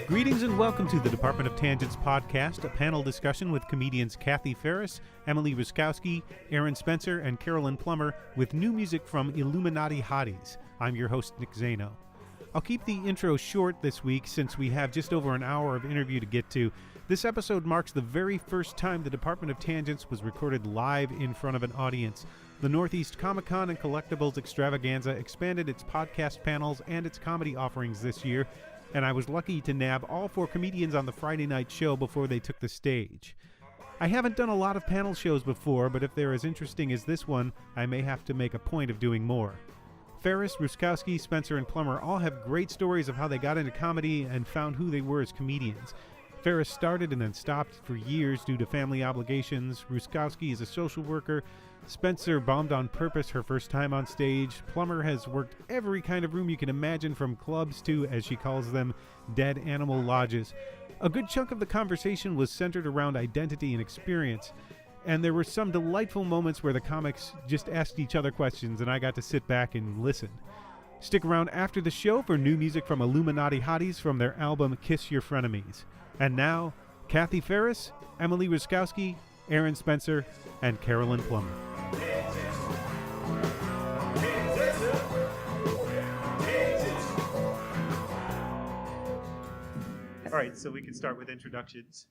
Greetings and welcome to the Department of Tangents podcast, a panel discussion with comedians Kathe Farris, Emily Ruskowski, Erin Spencer, and Carolyn Plummer with new music from Illuminati Hotties. I'm your host, Nick Zano. I'll keep the intro short this week since we have just over an hour of interview to get to. This episode marks the very first time the Department of Tangents was recorded live in front of an audience. The Northeast Comic-Con and Collectibles Extravaganza expanded its podcast panels and its comedy offerings this year, and I was lucky to nab all four comedians on the Friday night show before they took the stage. I haven't done a lot of panel shows before, but if they're as interesting as this one, I may have to make a point of doing more. Farris, Ruskowski, Spencer, and Plummer all have great stories of how they got into comedy and found who they were as comedians. Farris started and then stopped for years due to family obligations. Ruskowski is a social worker. Spencer bombed on purpose her first time on stage. Plummer has worked every kind of room you can imagine, from clubs to, as she calls them, dead animal lodges. A good chunk of the conversation was centered around identity and experience, and there were some delightful moments where the comics just asked each other questions and I got to sit back and listen. Stick around after the show for new music from Illuminati Hotties from their album Kiss Your Frenemies. And now, Kathe Farris, Emily Ruskowski, Erin Spencer, and Carolyn Plummer. All right, so we can start with introductions.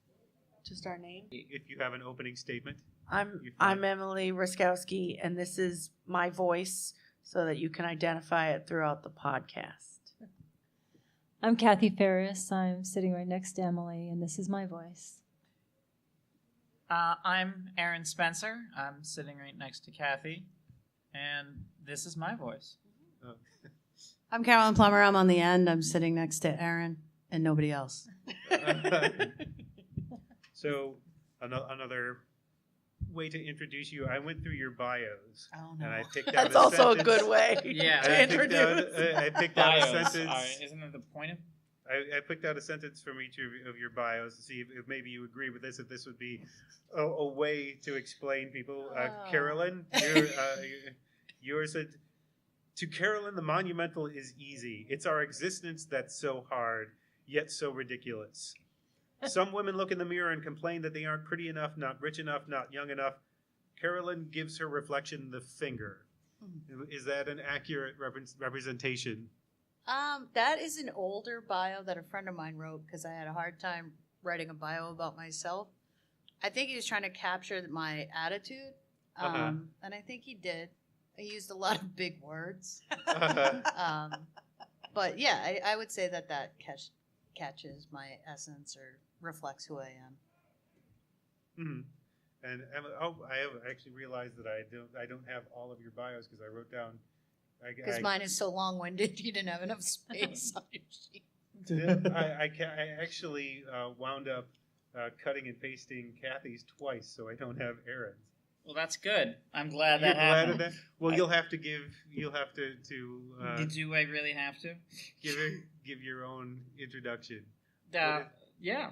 Just our name? If you have an opening statement. I'm Emily Ruskowski, and this is my voice so that you can identify it throughout the podcast. I'm Kathe Farris. I'm sitting right next to Emily, and this is my voice. I'm Erin Spencer. I'm sitting right next to Kathe, and this is my voice. Oh. I'm Carolyn Plummer. I'm on the end. I'm sitting next to Erin and nobody else. So another way to introduce you, I went through your bios. Oh, no. And I picked out That's a also sentence. a good way Yeah. to introduce. I picked out a Bios. sentence. Isn't that the point of? I picked out a sentence from each of your bios to see if maybe you agree with this, if this would be a way to explain people. Carolyn, yours said, "To Carolyn, the monumental is easy. It's our existence that's so hard, yet so ridiculous. Some women look in the mirror and complain that they aren't pretty enough, not rich enough, not young enough. Carolyn gives her reflection the finger." Is that an accurate representation? That is an older bio that a friend of mine wrote because I had a hard time writing a bio about myself. I think he was trying to capture my attitude, and I think he did. I used a lot of big words. But yeah, I would say that catches my essence or reflects who I am. Mm-hmm. And I have actually realized that I don't have all of your bios because I wrote down. Because mine is so long-winded, you didn't have enough space on your sheet. I actually wound up cutting and pasting Kathe's twice, so I don't have Erin's. Well, that's good. I'm glad You're that glad happened. of that? Well, you'll have to do I really have to? give your own introduction. Yeah.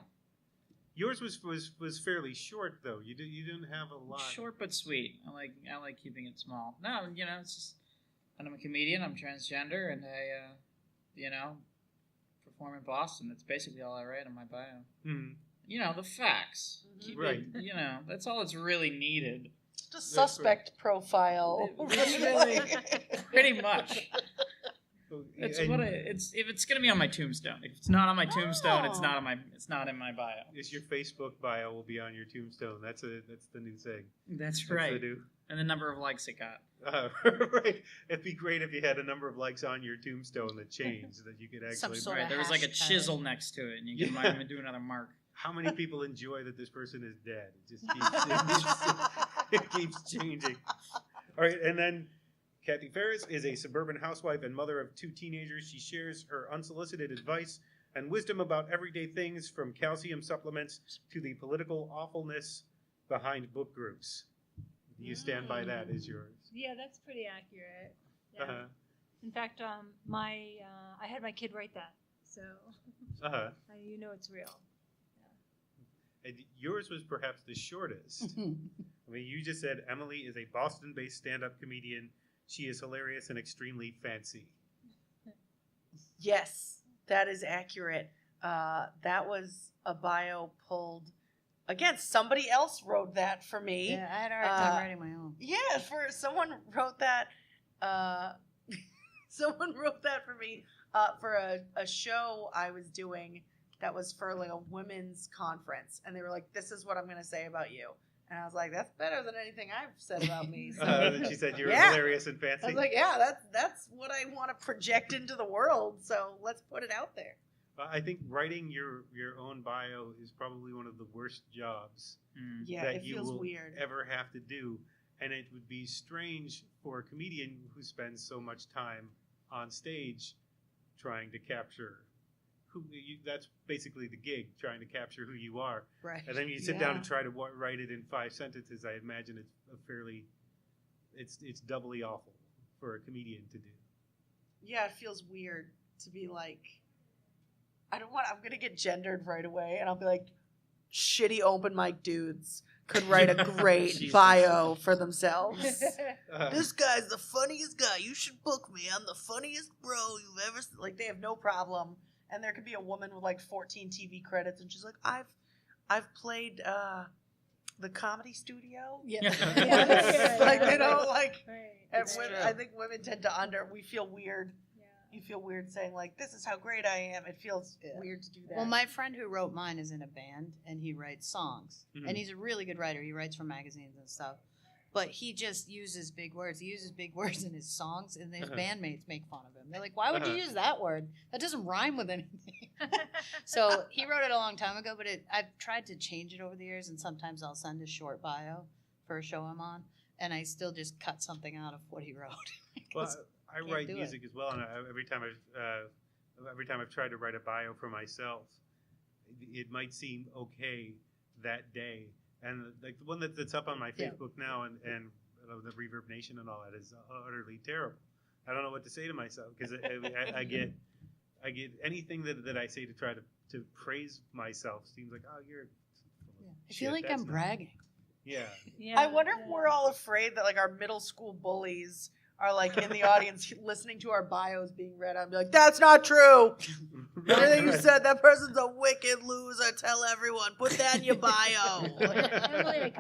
Yours was fairly short though. You didn't have a lot. Short but sweet. I like keeping it small. No, it's just. And I'm a comedian. I'm transgender, and I, perform in Boston. That's basically all I write in my bio. Mm-hmm. The facts. Keep Right. it, that's all that's really needed. Just suspect profile. Pretty much. It's And if it's gonna be on my tombstone. If it's not on my tombstone, it's not in my bio. It's your Facebook bio will be on your tombstone. That's the new thing. That's right. What they do. And the number of likes it got. Right. It'd be great if you had a number of likes on your tombstone that changed, that you could actually. Some sort Right, of there was like a hashtag. chisel next to it, and you might even do another mark. How many people enjoy that this person is dead? It just keeps, it keeps changing. All right, and then Kathe Farris is a suburban housewife and mother of 2 teenagers. She shares her unsolicited advice and wisdom about everyday things, from calcium supplements to the political awfulness behind book groups. Do you stand by that as yours? Yeah, that's pretty accurate. Yeah. Uh-huh. In fact, I had my kid write that, so you know it's real. And yours was perhaps the shortest. I mean, you just said Emily is a Boston-based stand-up comedian. she is hilarious and extremely fancy. Yes, that is accurate. That was a bio pulled. Again, somebody else wrote that for me. Yeah, I had a hard time writing my own. Yeah, someone wrote that. Someone wrote that for me for a show I was doing that was for like a women's conference, and they were like, "This is what I'm going to say about you," and I was like, "That's better than anything I've said about me." So, She said you were Yeah. hilarious and fancy. I was like, "Yeah, that's what I want to project into the world. So let's put it out there." I think writing your own bio is probably one of the worst jobs Yeah, that it you feels will weird. ever have to do, and it would be strange for a comedian who spends so much time on stage trying to capture who you. That's basically the gig, trying to capture who you are. Right. And then you sit down Yeah. and try to write it in 5 sentences. I imagine it's it's doubly awful for a comedian to do. Yeah, it feels weird to be like, I'm going to get gendered right away, and I'll be like, shitty open mic dudes could write a great Jesus. bio for themselves. Uh, This guy's the funniest guy. You should book me. I'm the funniest bro you've ever seen. Like, they have no problem. And there could be a woman with like 14 TV credits, and she's like, I've played the Comedy Studio. Yeah. Like, they don't like. Right. And It's women, true. I think women tend to we feel weird. Yeah. You feel weird saying like, this is how great I am. It feels Yeah. weird to do that. Well, my friend who wrote mine is in a band, and he writes songs. Mhm. And he's a really good writer. He writes for magazines and stuff. But he just uses big words. He uses big words in his songs, and his bandmates make fun of him. They're like, why would you use that word? That doesn't rhyme with anything. So he wrote it a long time ago, but I've tried to change it over the years, and sometimes I'll send a short bio for a show I'm on, and I still just cut something out of what he wrote. Well, 'Cause I can't write do music as well, and every time I've tried to write a bio for myself, it might seem okay that day, and like the one that's up on my Yeah. Facebook now, and the Reverb Nation and all that is utterly terrible. I don't know what to say to myself because I get anything that I say to try to praise myself seems like, oh, you're. I feel like I'm bragging. Yeah. Yeah. I wonder if we're all afraid that like our middle school bullies are like in the audience listening to our bios being read out and be like, that's not true. Everything you said, that person's a wicked loser. Tell everyone. Put that in your bio. Emily,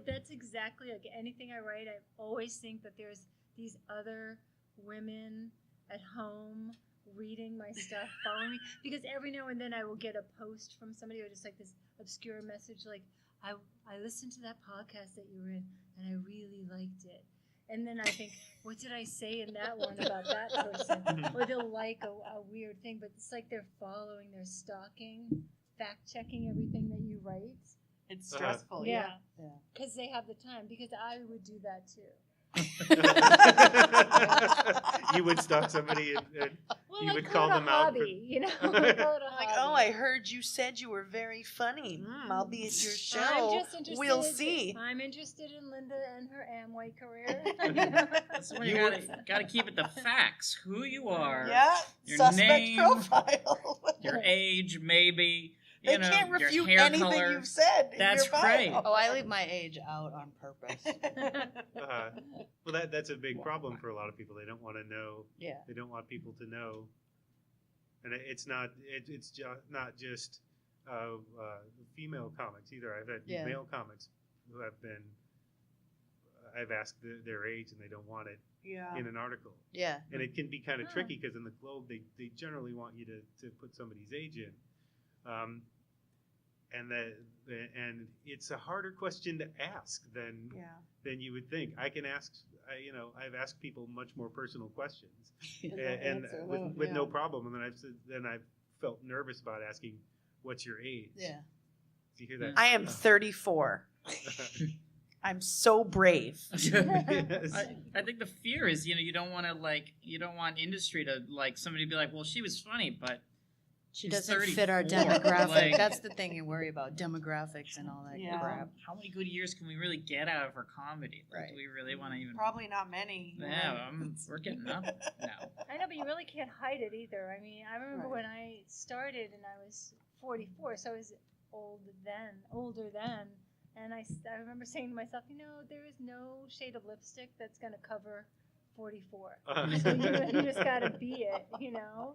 that's exactly like anything I write. I always think that there's these other women at home reading my stuff, following me, because every now and then I will get a post from somebody or just like this obscure message like, I listened to that podcast that you were in and I really liked it. And then I think, what did I say in that one about that person? Or they'll like a weird thing, but it's like they're following, they're stalking, fact-checking everything that you write. It's stressful. Yeah, Yeah. because they have the time, because I would do that too. You would stalk somebody and Well, you I would call call it a them out. hobby, you know? I call it a Like, hobby. oh, I heard you said you were very funny. I'll be at your show. I'm just interested. We'll see. I'm interested in Linda and her Amway career. That's when you gotta keep it the facts. Who you are. Yeah, Your suspect name, profile. Your age, maybe. They You know, can't your refute hair anything color. you've said. In That's your bio. great. Oh, I leave my age out on purpose. Well, that's a big problem for a lot of people. They don't want to know. Yeah. They don't want people to know. And it's not not just female comics either. I've had Yeah. male comics who have been. I've asked their age and they don't want it Yeah. in an article. Yeah. And it can be kind of Huh. tricky because in the Globe they generally want you to put somebody's age in. And it's a harder question to ask than you would think. I can ask, I've asked people much more personal questions, and answer them, with no yeah. problem. And then I've felt nervous about asking, "What's your age?" Yeah. Do you hear that? I am 34. I'm so brave. Yes. I think the fear is, you don't want industry to somebody to be like, well, she was funny, but She she's doesn't fit our 34. demographic. Like, That's the thing you worry about, demographics and all that Yeah. crap. how many good years can we really get out of her comedy? Like, Right. do we really want to even? Probably not many. Yeah, we're getting up now. I know, but you really can't hide it either. I mean, I remember Right. when I started and I was 44, so I was older then. And I remember saying to myself, there is no shade of lipstick that's going to cover 44. Uh-huh. So you just got to be it, you know?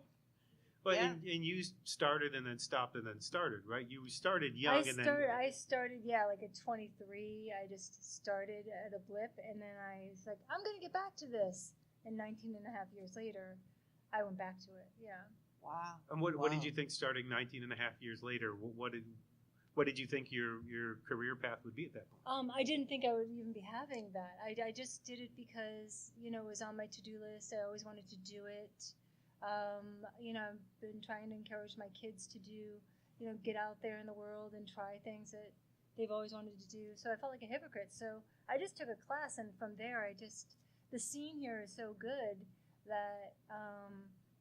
But Yeah. and you started and then stopped and then started, right? You started young and then I started, like at 23. I just started at a blip, and then I was like, I'm going to get back to this. And 19 and a half years later, I went back to it. Yeah. Wow. And what did Wow. you think starting 19 and a half years later? What did you think your career path would be at that point? I didn't think I would even be having that. I just did it because, it was on my to-do list. I always wanted to do it. I've been trying to encourage my kids to do, get out there in the world and try things that they've always wanted to do. So I felt like a hypocrite. So I just took a class, and from there, the scene here is so good that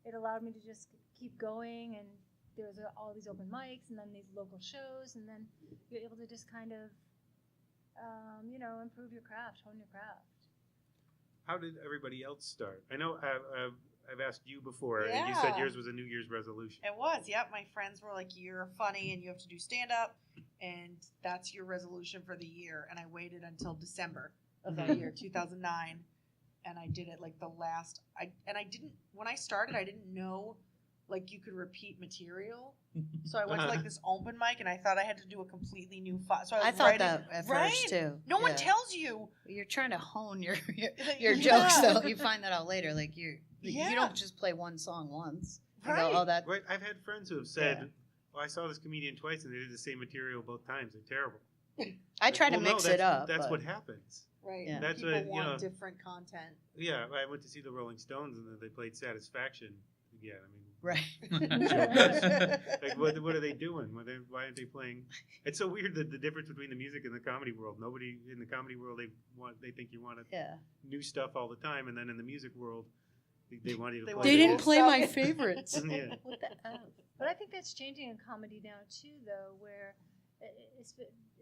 it allowed me to just keep going. And there's all these open mics, and then these local shows, and then you're able to just kind of, improve your craft, hone your craft. How did everybody else start? I know I've asked you before, and you said Yeah. yours was a New Year's resolution. It was, yep. My friends were like, you're funny and you have to do stand-up, and that's your resolution for the year. And I waited until December of that year, 2009, and I did it like when I started, I didn't know like you could repeat material. So I went to like this open mic, and I thought I had to do a completely new file. So I I thought writing, that at first too. No one Yeah. tells you. You're trying to hone your Yeah. jokes, though. You find that out later. Like you Yeah. don't just play one song once. and Right. go, oh, that. Right, I've had friends who have said, Yeah. "Well, I saw this comedian twice, and they did the same material both times. They're terrible." I try to Well, no, mix it up. That's but- what happens. Right. Yeah. That's People what, want different content. Yeah, I went to see the Rolling Stones, and then they played Satisfaction. Yeah, I mean, Right. like what are they doing? Why aren't they playing? It's so weird that the difference between the music and the comedy world. Nobody in the comedy world they think you want Yeah. new stuff all the time, and then in the music world they want you to They play. want They you didn't to play stop my it. favorites. Yeah. What the F? But I think that's changing in comedy now too, though, where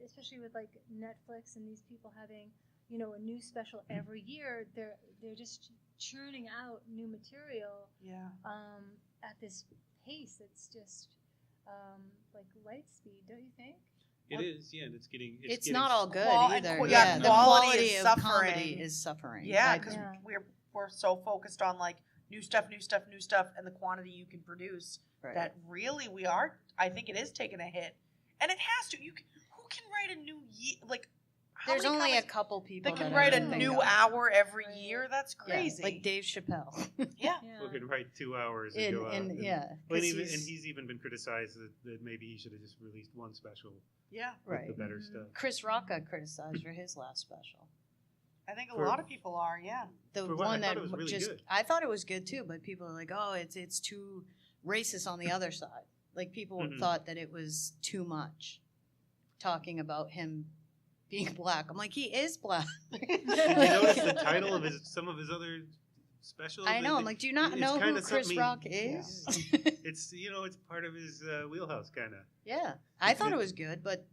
especially with like Netflix and these people having, a new special every year, they're just churning out new material Yeah. at this pace. It's just like light speed, don't you think? It is, yeah, and it's getting. It's getting not all good and either. yeah, the quality quality is of suffering. comedy is suffering. Yeah, Like, because Yeah. we're so focused on like new stuff, and the quantity you can produce right. that really we are. I think it is taking a hit, and it has to. Who can write a new year? Like, how There's many only a comics couple people that can I write a can think new of. hour every Right. year. That's Yeah, crazy. like Dave Chappelle. Yeah. Who can write 2 hours and go out. and yeah, Well, 'cause and he's- he's even been criticized that maybe he should have just released one special Yeah. right. with the better Mhm. stuff. Chris Rock got criticized for his last special. I think a For- lot of people are. Yeah. The For what? one I thought that it was really just good. I thought it was good too, but people are like, oh, it's too racist on the other side. Like people Mhm. thought that it was too much talking about him being black. I'm like, he is black. Did you notice the title of some of his other specials? I know. I'm like, do you not It's know who kinda Chris something- Rock is? It's it's part of his wheelhouse, kind of. Yeah, I thought it was good, but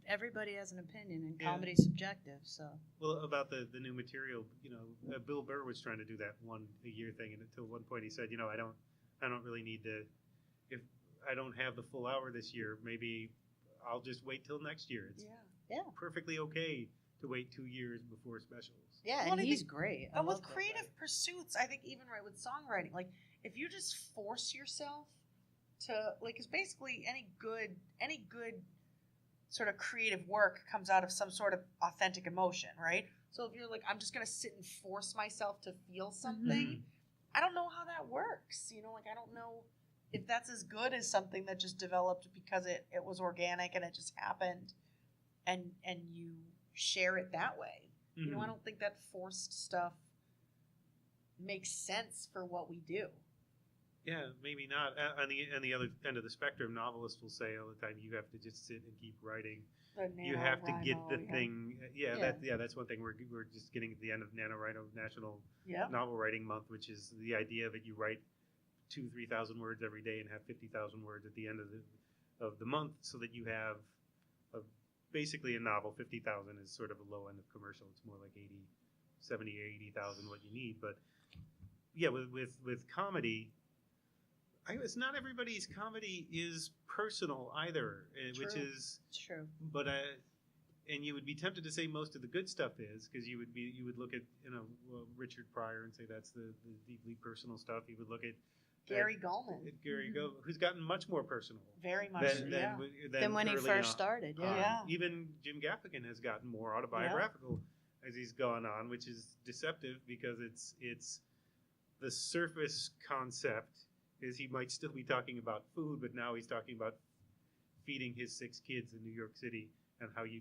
everybody has an opinion, and Yeah. comedy's subjective. So Well, about the new material, Bill Burr was trying to do that a year thing, and until one point he said, I don't really need to. If I don't have the full hour this year, maybe I'll just wait till next year. It's yeah, perfectly okay to wait 2 years before specials. yeah, Well, and I he's think- great. I And with love that creative guy. pursuits, I think even right with songwriting, like if you just force yourself to like, because basically any good sort of creative work comes out of some sort of authentic emotion, right? So if you're like, I'm just gonna sit and force myself to feel something, I don't know how that works. Like I don't know if that's as good as something that just developed because it was organic and it just happened, and you share it that way. Mhm. I don't think that forced stuff makes sense for what we do. Yeah, maybe not. On the other end of the spectrum, novelists will say all the time, you have to just sit and keep writing. You have to get the thing. Yeah. That's one thing. We're just getting at the end of NaNoWriMo National Yeah. Novel Writing Month, which is the idea of it. You write 2,000-3,000 words every day and have 50,000 words at the end of the month, so that you have basically a novel. 50,000 is sort of a low end of commercial. It's more like 70 or 80,000 what you need. But yeah, with comedy. It's not everybody's comedy is personal either, which True. is, It's true. but and you would be tempted to say most of the good stuff is, because you would look at Richard Pryor and say that's the deeply personal stuff. You would look at Gary Gulman. Who's gotten much more personal Very much. Than when he early first on. started. Even Jim Gaffigan has gotten more autobiographical as he's gone on, which is deceptive because it's the surface concept is he might still be talking about food, but now he's talking about feeding his 6 kids in New York City and how you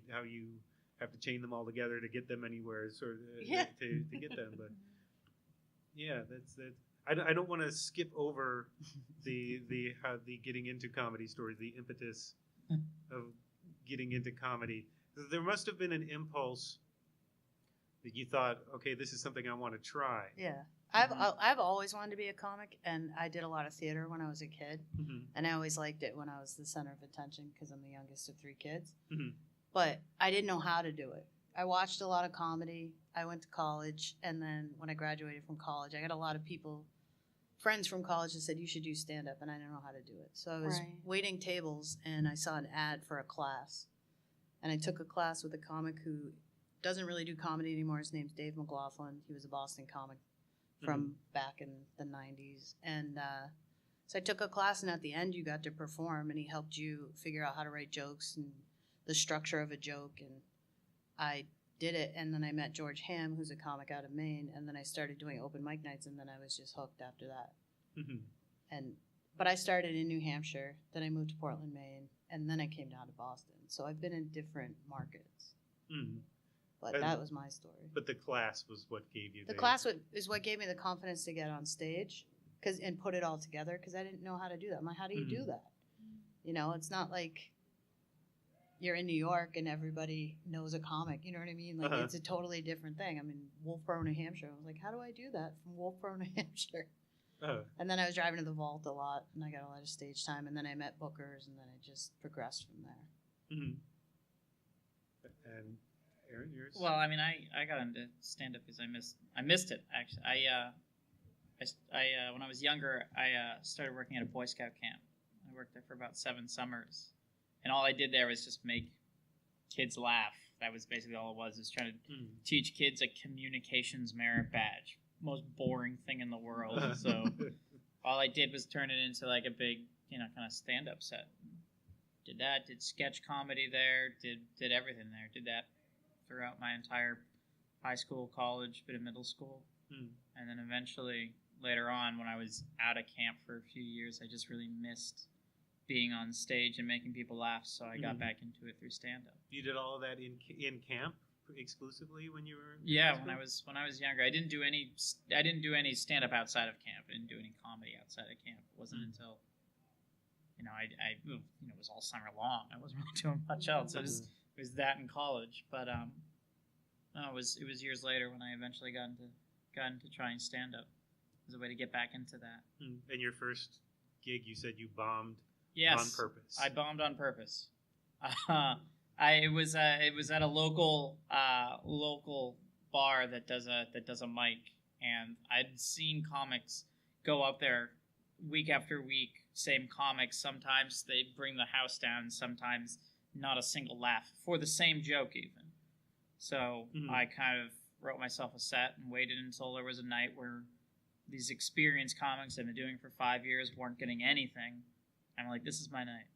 have to chain them all together to get them anywhere, sort of to get them. But yeah, that's that. I don't want to skip over the getting into comedy stories, the impetus of getting into comedy. There must have been an impulse that you thought, okay, this is something I want to try. Yeah. I've always wanted to be a comic, and I did a lot of theater when I was a kid, and I always liked it when I was the center of attention because I'm the youngest of 3 kids. But I didn't know how to do it. I watched a lot of comedy. I went to college, and then when I graduated from college, I got a lot of friends from college that said you should do stand-up, and I didn't know how to do it. So I was waiting tables, and I saw an ad for a class, and I took a class with a comic who doesn't really do comedy anymore. His name's Dave McLaughlin. He was a Boston comic from back in the 90s. And so I took a class, and at the end you got to perform, and he helped you figure out how to write jokes and the structure of a joke. And I did it, and then I met George Hamm, who's a comic out of Maine, and then I started doing open mic nights, and then I was just hooked after that. But I started in New Hampshire, then I moved to Portland, Maine, and then I came down to Boston. So I've been in different markets. But that was my story. But the class was what gave you the class is what gave me the confidence to get on stage and put it all together, because I didn't know how to do that. I'm like, how do you do that? You know, it's not like you're in New York and everybody knows a comic. You know what I mean? Like, it's a totally different thing. I'm in Wolfboro, New Hampshire. I was like, how do I do that from Wolfboro, New Hampshire? And then I was driving to the Vault a lot, and I got a lot of stage time, and then I met bookers, and then I just progressed from there. And Erin, yours? Well, I mean, I got into stand-up because I missed it, actually. When I was younger, I started working at a Boy Scout camp. I worked there for about 7 summers. And all I did there was just make kids laugh. That was basically all it was trying to teach kids a communications merit badge. Most boring thing in the world. So all I did was turn it into like a big, kind of stand-up set. Did that, did sketch comedy there, did everything there. Did that throughout my entire high school, college, bit of middle school. And then eventually, later on, when I was out of camp for a few years, I just really missed being on stage and making people laugh, so I got back into it through stand-up. You did all of that in camp exclusively when you were? When I was younger, I didn't do any stand-up outside of camp. I didn't do any comedy outside of camp. It wasn't until it was all summer long. I wasn't really doing much else. It was that in college, but it was years later when I eventually got into trying stand-up as a way to get back into that. And your first gig, you said you bombed. Yes, on purpose. I bombed on purpose. It was at a local bar that does a mic, and I'd seen comics go up there week after week, same comics. Sometimes they bring the house down, sometimes not a single laugh for the same joke even. So I kind of wrote myself a set and waited until there was a night where these experienced comics I've been doing for 5 years weren't getting anything. I'm like, this is my night.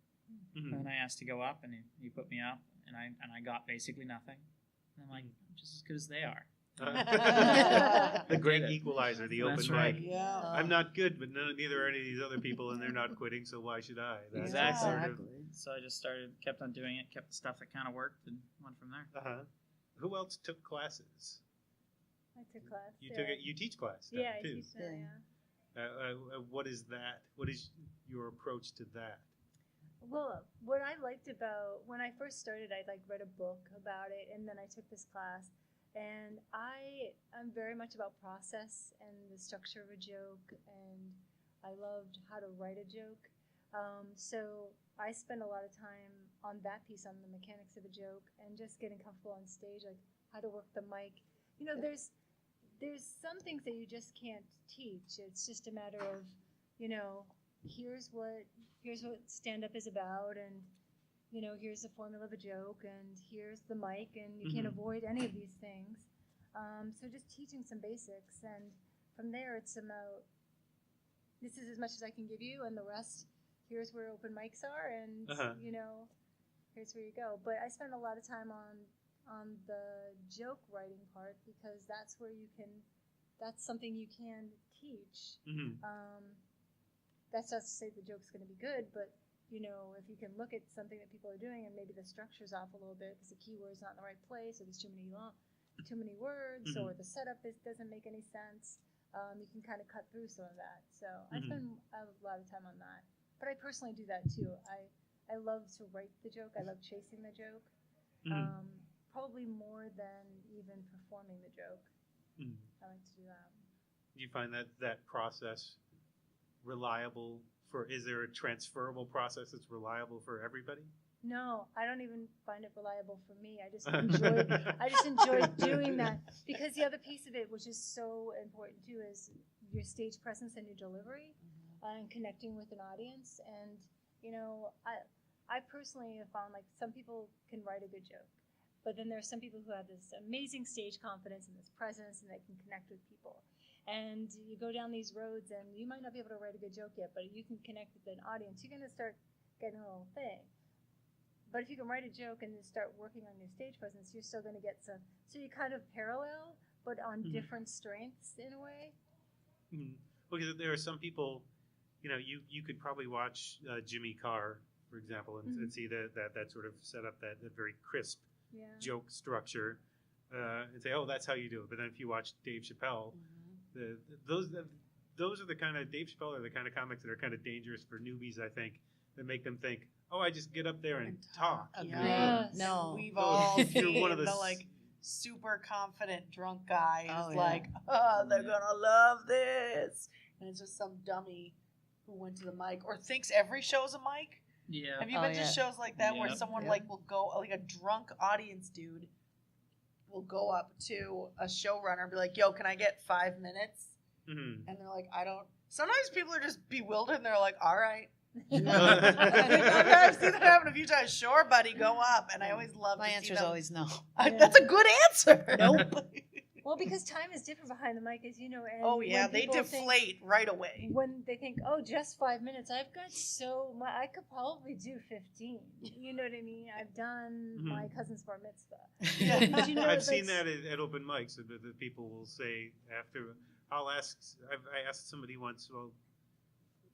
And I asked to go up, and he put me up, and I got basically nothing. And I'm like, I'm just as good as they are. The great equalizer, the open right. mic. Yeah. I'm not good, but neither are any of these other people, and they're not quitting, so why should I? That's Exactly. sort of, So I just kept on doing it, kept the stuff that kind of worked, and went from there. Who else took classes? I took class. You teach class now, Yeah, I too. teach that, yeah. What is that? What is your approach to that? Well, what I liked about when I first started, I read a book about it, and then I took this class. And I'm very much about process and the structure of a joke, and I loved how to write a joke. So I spend a lot of time on that piece, on the mechanics of a joke, and just getting comfortable on stage, like how to work the mic. There's some things that you just can't teach. It's just a matter of, here's what stand-up is about, and here's the formula of a joke, and here's the mic, and you can't avoid any of these things. So just teaching some basics, and from there it's about, this is as much as I can give you, and the rest, here's where open mics are, and here's where you go. But I spend a lot of time on the joke writing part, because that's where that's something you can teach. That's not to say the joke's going to be good, but if you can look at something that people are doing and maybe the structure's off a little bit because the keyword's not in the right place, or there's too many words, or the setup doesn't make any sense, you can kind of cut through some of that. So I spend a lot of time on that. But I personally do that too. I love to write the joke. I love chasing the joke. Probably more than even performing the joke. I like to do that. Do you find that process reliable? Is there a transferable process that's reliable for everybody? No, I don't even find it reliable for me. I just enjoy doing that, because the other piece of it, which is so important too, is your stage presence and your delivery, and connecting with an audience. And I personally have found, like, some people can write a good joke, but then there are some people who have this amazing stage confidence and this presence, and they can connect with people. And you go down these roads, and you might not be able to write a good joke yet, but you can connect with an audience. You're going to start getting a little thing. But if you can write a joke and then start working on your stage presence, you're still going to get some. So you kind of parallel, but on different strengths in a way. Because there are some people, you could probably watch Jimmy Carr, for example, and see that sort of setup, that very crisp joke structure, and say, oh, that's how you do it. But then if you watch Dave Chappelle, those are the kind of, Dave Chappelle are the kind of comics that are kind of dangerous for newbies, I think, that make them think, oh, I just get up there and talk. Yes. No. We've all seen one of the super confident drunk guy who's they're gonna love this, and it's just some dummy who went to the mic or thinks every show's a mic. Yeah. Have you been to shows like that where someone will go, like a drunk audience dude will go up to a showrunner and be like, yo, can I get 5 minutes? And they're like, I don't. Sometimes people are just bewildered and they're like, all right. I've seen that happen a few times. Sure, buddy, go up. And I always love My answer is always no. That's a good answer. Nope. Well, because time is different behind the mic, as you know. And they deflate right away. When they think, oh, just 5 minutes, I've got I could probably do 15. You know what I mean? I've done my cousin's bar mitzvah. But I've seen that at open mics. The people will say after, I asked somebody once, well,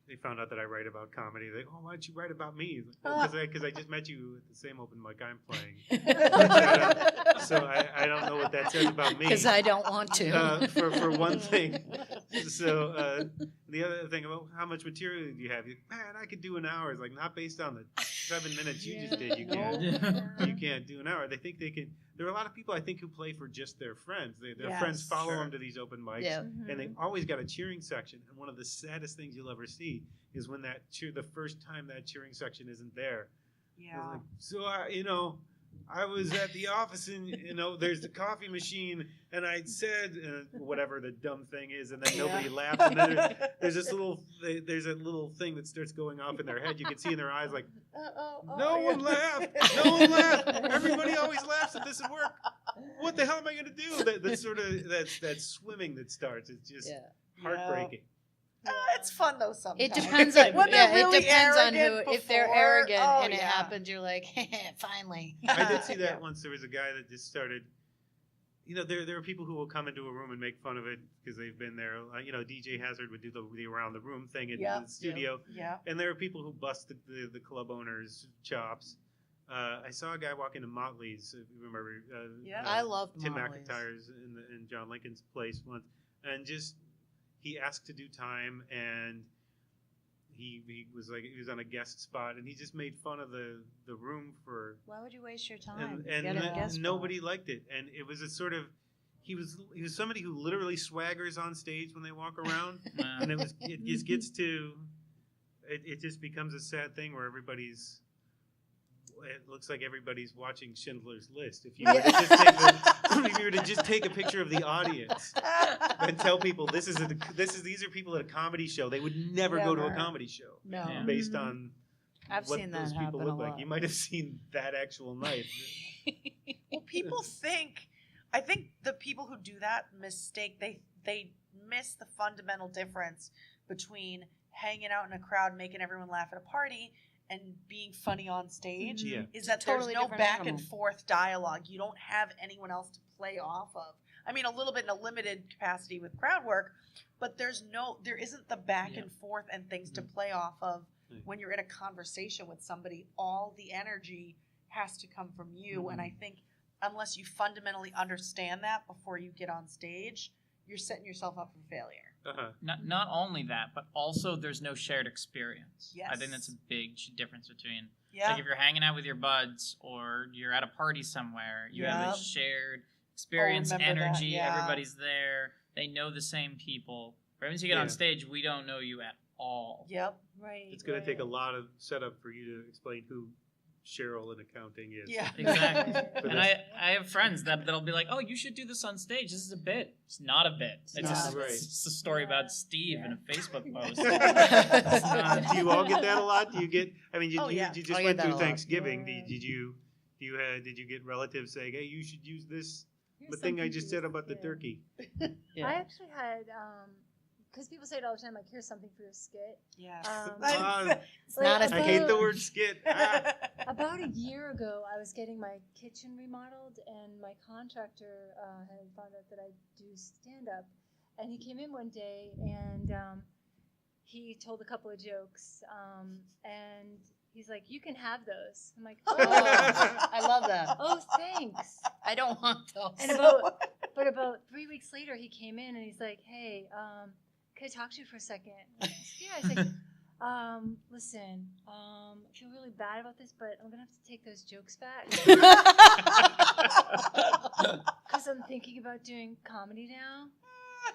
they found out that I write about comedy. They go, oh, why don't you write about me? Because I just met you at the same open mic I'm playing. So I don't know what that says about me. Because I don't want to. For one thing. So the other thing about how much material do you have? Man, I could do an hour. It's like, not based on the 7 minutes you just did. You can't do an hour. They think they can. There are a lot of people, I think, who play for just their friends. Their friends follow them to these open mics, and they always got a cheering section. And one of the saddest things you'll ever see is when the first time that cheering section isn't there. Yeah. Like, so I was at the office, and there's the coffee machine, and I said whatever the dumb thing is, and then nobody laughed. And then there's a little thing that starts going off in their head. You can see in their eyes, like, no one laughed. Everybody always laughs at this at work. What the hell am I going to do? That's sort of that swimming that starts. It's just heartbreaking. It's fun though sometimes. It depends on really it depends on who. before, if they're arrogant and it happens, you're like, finally. I did see that once. There was a guy that just started. There are people who will come into a room and make fun of it because they've been there. DJ Hazard would do the around the room thing in the studio. Yeah. And there are people who bust the club owners' chops. I saw a guy walk into Motley's. If you remember? I love Tim Motley's. McIntyre's in John Lincoln's place once, and just. He asked to do time, and he was on a guest spot, and he just made fun of the room for. Why would you waste your time? And nobody liked it, and it was a sort of. He was somebody who literally swaggers on stage when they walk around, and it just gets to. It just becomes a sad thing where everybody's. It looks like everybody's watching Schindler's List. If you were to just take a picture of the audience and tell people these are people at a comedy show, they would never go to a comedy show based on I've what seen that those people happen look a like. lot. You might have seen that actual knife. Well, people think, I think the people who do that mistake, they miss the fundamental difference between hanging out in a crowd, making everyone laugh at a party, and being funny on stage. Yeah. Is that Totally there's no different back animal. and forth dialogue. You don't have anyone else to play off of. I mean, a little bit in a limited capacity with crowd work, but there isn't the back and forth and things to play off of when you're in a conversation with somebody. All the energy has to come from you, and I think unless you fundamentally understand that before you get on stage, you're setting yourself up for failure. Not only that, but also there's no shared experience. Yes. I think that's a big difference between Yeah. like if you're hanging out with your buds or you're at a party somewhere, you have a Yep. shared experience, remember that, energy, yeah. everybody's there, they know the same people. But once you get on stage, we don't know you at all. Yep. Right. It's going to take a lot of setup for you to explain who Cheryl in accounting is. Yeah. Exactly. For And this. I have friends that'll be like, "Oh, you should do this on stage. This is a bit." It's not a bit. It's not. Right. it's a story about Steve in a Facebook post. Do you all get that a lot? Do you get? I mean, Oh, yeah. you just I went get that through a lot. Thanksgiving. Yeah. Did you get relatives saying, "Hey, you should use this Here's the thing I something just to said use. about the Yeah. turkey"? I actually had, because people say it all the time, like, here's something for your skit. Yes. It's not a I hate the about- word skit. Ah. About a year ago, I was getting my kitchen remodeled, and my contractor had found out that I do stand up. And he came in one day, and he told a couple of jokes, and he's like, "You can have those." I'm like, Oh, "Oh, I love that. oh, thanks." I don't want those. And about 3 weeks later, he came in, and he's like, "Hey, can I talk to you for a second?" I said, yeah. I said, "Listen, I feel really bad about this, but I'm gonna have to take those jokes back because I'm thinking about doing comedy now."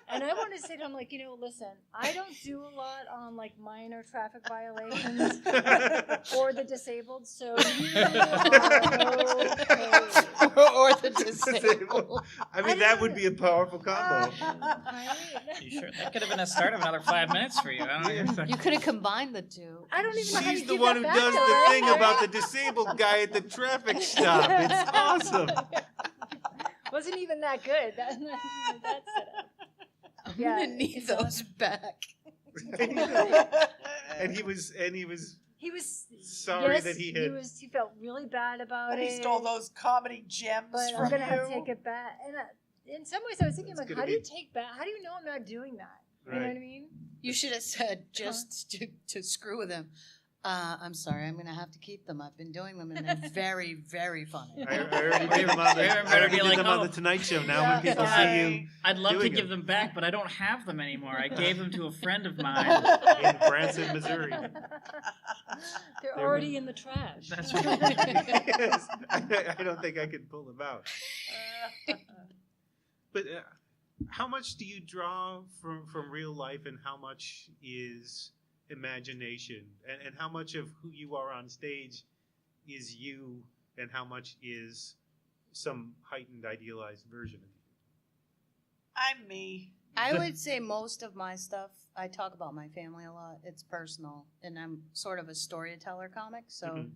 And I wanted to say to him, like, listen, I don't do a lot on like minor traffic violations or the disabled, so you are okay. Or the disabled. I mean, that would be a powerful combo. Right? You sure? That could have been a start of another 5 minutes for you. I don't know. You could have combined the two. I don't even know how you She's the keep one that who back does though, the right? thing about the disabled guy at the traffic stop. It's awesome. Wasn't even that good. That's setup. I'm Yeah, gonna need it's those back. And he was He was sorry yes, that he had. He felt really bad about But it. he stole those comedy gems But from I'm gonna have to you. take it back. And in some ways, I was thinking, That's like, gonna how do you be- take back? How do you know I'm not doing that? You know Right. what I mean? You should have said just to screw with him. I'm sorry, I'm gonna have to keep them. I've been doing them, and they're very, very funny. I already did them on the, Everyone I better already be did like, them on "Oh, the Tonight Show. Now yeah, when people see you I'd love to doing give them. them back, but I don't have them anymore. I gave them to a friend of mine. in Branson, Missouri, They're already in the trash. That's right. yes, I don't think I could pull them out. But how much do you draw from real life, and how much is imagination, and how much of who you are on stage is you, and how much is some heightened, idealized version of you? I'm me. I would say most of my stuff, I talk about my family a lot. It's personal, and I'm sort of a storyteller comic, so Mhm.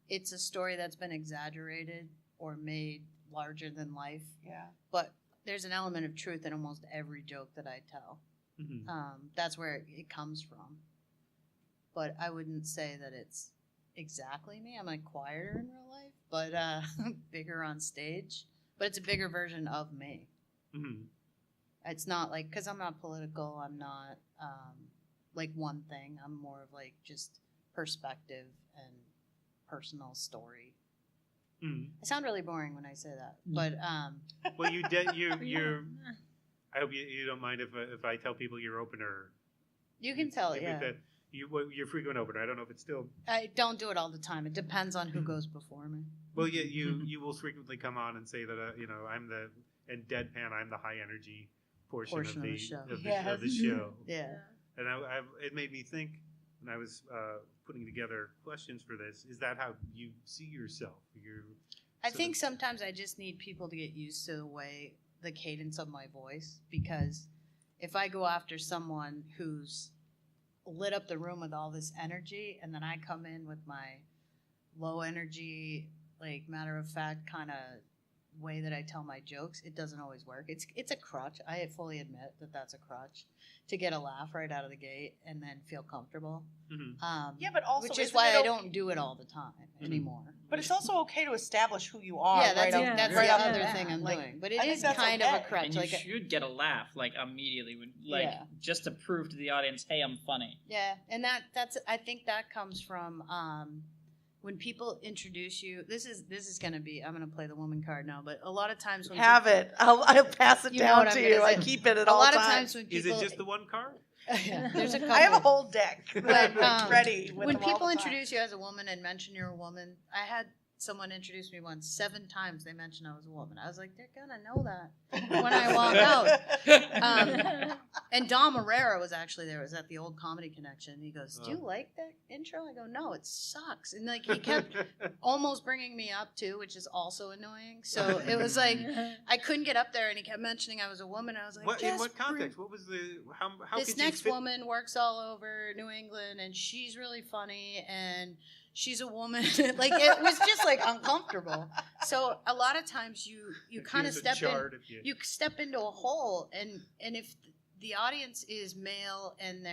it's a story that's been exaggerated or made larger than life. Yeah. But there's an element of truth in almost every joke that I tell. Mhm. That's where it comes from. But I wouldn't say that it's exactly me. I'm like quieter in real life, but bigger on stage. But it's a bigger version of me. Mhm. It's not like, because I'm not political, I'm not like one thing. I'm more of like just perspective and personal story. Mhm. I sound really boring when I say that, but Well, you're. I hope you don't mind if I tell people your opener. you can tell, If yeah. your frequent opener. I don't know if it's still. I don't do it all the time. It depends on who goes before me. Well, yeah, you will frequently come on and say that I'm the and deadpan. I'm the high energy portion of the show. of the Yes. show. Yeah. And it made me think when I was putting together questions for this. Is that how you see yourself? I think sometimes I just need people to get used to the cadence of my voice, because if I go after someone who's lit up the room with all this energy, and then I come in with my low energy, like matter of fact kind of way that I tell my jokes, it doesn't always work. It's a crutch. I fully admit that that's a crutch to get a laugh right out of the gate and then feel comfortable. Yeah, but also which is why I don't do it all the time anymore. But it's also okay to establish who you are. Yeah, that's, right that's right the off other bat. thing I'm Like, doing. But it I think is that's kind of a okay. crutch. And you Like, should get a laugh like immediately, like Yeah. just to prove to the audience, hey, I'm funny. yeah, and that's I think that comes from when people introduce you. This is gonna be, I'm gonna play the woman card now, but a lot of times when Have people, it. I'll pass it You know down what I'm to gonna you. I say. keep it at a all lot of times. times when Is people it just the one card? yeah, there's a couple. I have a whole deck But, ready. With when them all people the time. introduce you as a woman and mention you're a woman, I had someone introduce me once 7 times. They mentioned I was a woman. I was like, they're gonna know that when I walk out. And Dom Herrera was actually there. It was at the old Comedy Connection. He goes, "Do you like that intro?" I go, "No, it sucks." And like he kept almost bringing me up too, which is also annoying. So it was like I couldn't get up there, and he kept mentioning I was a woman. I was like, In "Just what bring-" context? What was the how This could you next fit? woman works all over New England, and she's really funny, and she's a woman. Like it was just like uncomfortable. So a lot of times you kind of Here's a step in. chart if You step into a hole, and if the audience is male and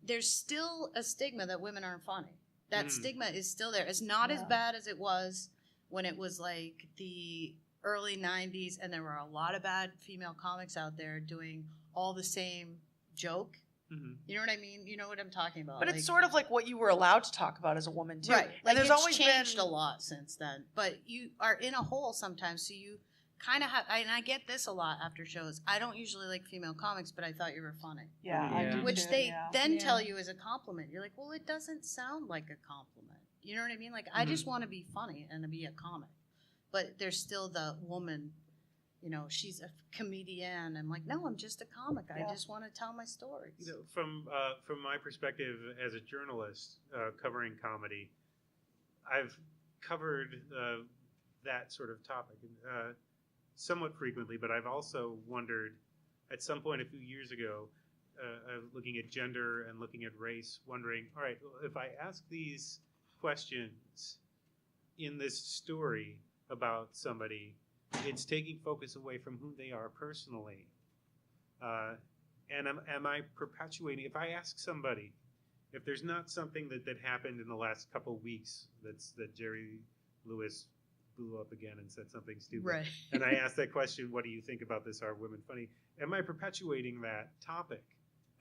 there's still a stigma that women aren't funny. That stigma is still there. It's not as bad as it was when it was like the early 90s and there were a lot of bad female comics out there doing all the same joke. You know what I mean? You know what I'm talking about. But like, it's sort of like what you were allowed to talk about as a woman too. right. And Like there's it's always changed been a lot since then. But you are in a hole sometimes, so you kind of have. And I get this a lot after shows. I don't usually like female comics, but I thought you were funny. Yeah, Yeah. I do Which too, they yeah. then tell you is a compliment. You're like, well, it doesn't sound like a compliment. You know what I mean? Like, I just want to be funny and to be a comic. But there's still the woman, you know, she's a comedian. I'm like, no, I'm just a comic. I just want to tell my stories. You know, from my perspective as a journalist covering comedy, I've covered that sort of topic somewhat frequently, but I've also wondered at some point a few years ago, looking at gender and looking at race, wondering, all right, well, if I ask these questions in this story about somebody, it's taking focus away from who they are personally. And am I perpetuating, if I ask somebody, if there's not something that happened in the last couple weeks that Jerry Lewis blew up again and said something stupid, Right. and I asked that question, what do you think about this, are women funny? Am I perpetuating that topic?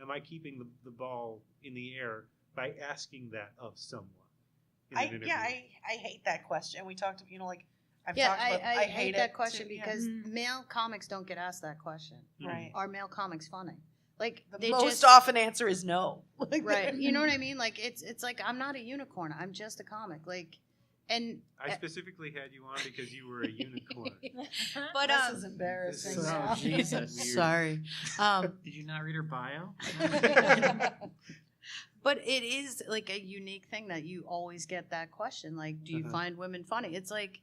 Am I keeping the ball in the air by asking that of someone? in an interview? I hate that question. We talked, you know, like I've Yeah, talked about. I hate hate that it question too, yeah. because male comics don't get asked that question. Right. Are male comics funny? Like The they most just often answer is no. Like, right. You know what I mean? Like it's like I'm not a unicorn. I'm just a comic. Like, and I specifically had you on because you were a unicorn. but This is embarrassing. This is now. Jesus. Weird. sorry. Did you not read her bio? But it is like a unique thing that you always get that question. Like, do you Uh-huh. find women funny? It's like,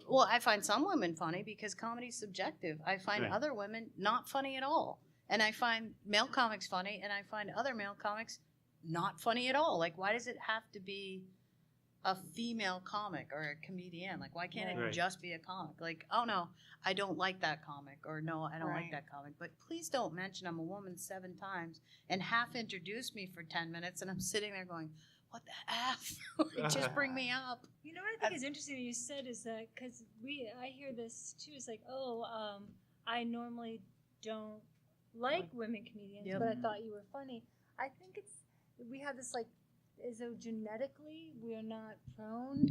well, I find some women funny because comedy's subjective. I find Right. other women not funny at all. And I find male comics funny, and I find other male comics not funny at all. Like, why does it have to be a female comic or a comedian? Like, why can't it Right. just be a comic? Like, oh no, I don't like that comic, or no, I don't Right. like that comic. But please don't mention I'm a woman 7 times and half introduce me for 10 minutes, and I'm sitting there going, what the F? Just bring me up. You know what I think is interesting that you said is that because I hear this too. It's like, I normally don't like women comedians, Yep. but I thought you were funny. I think we have this like, as though genetically we're not prone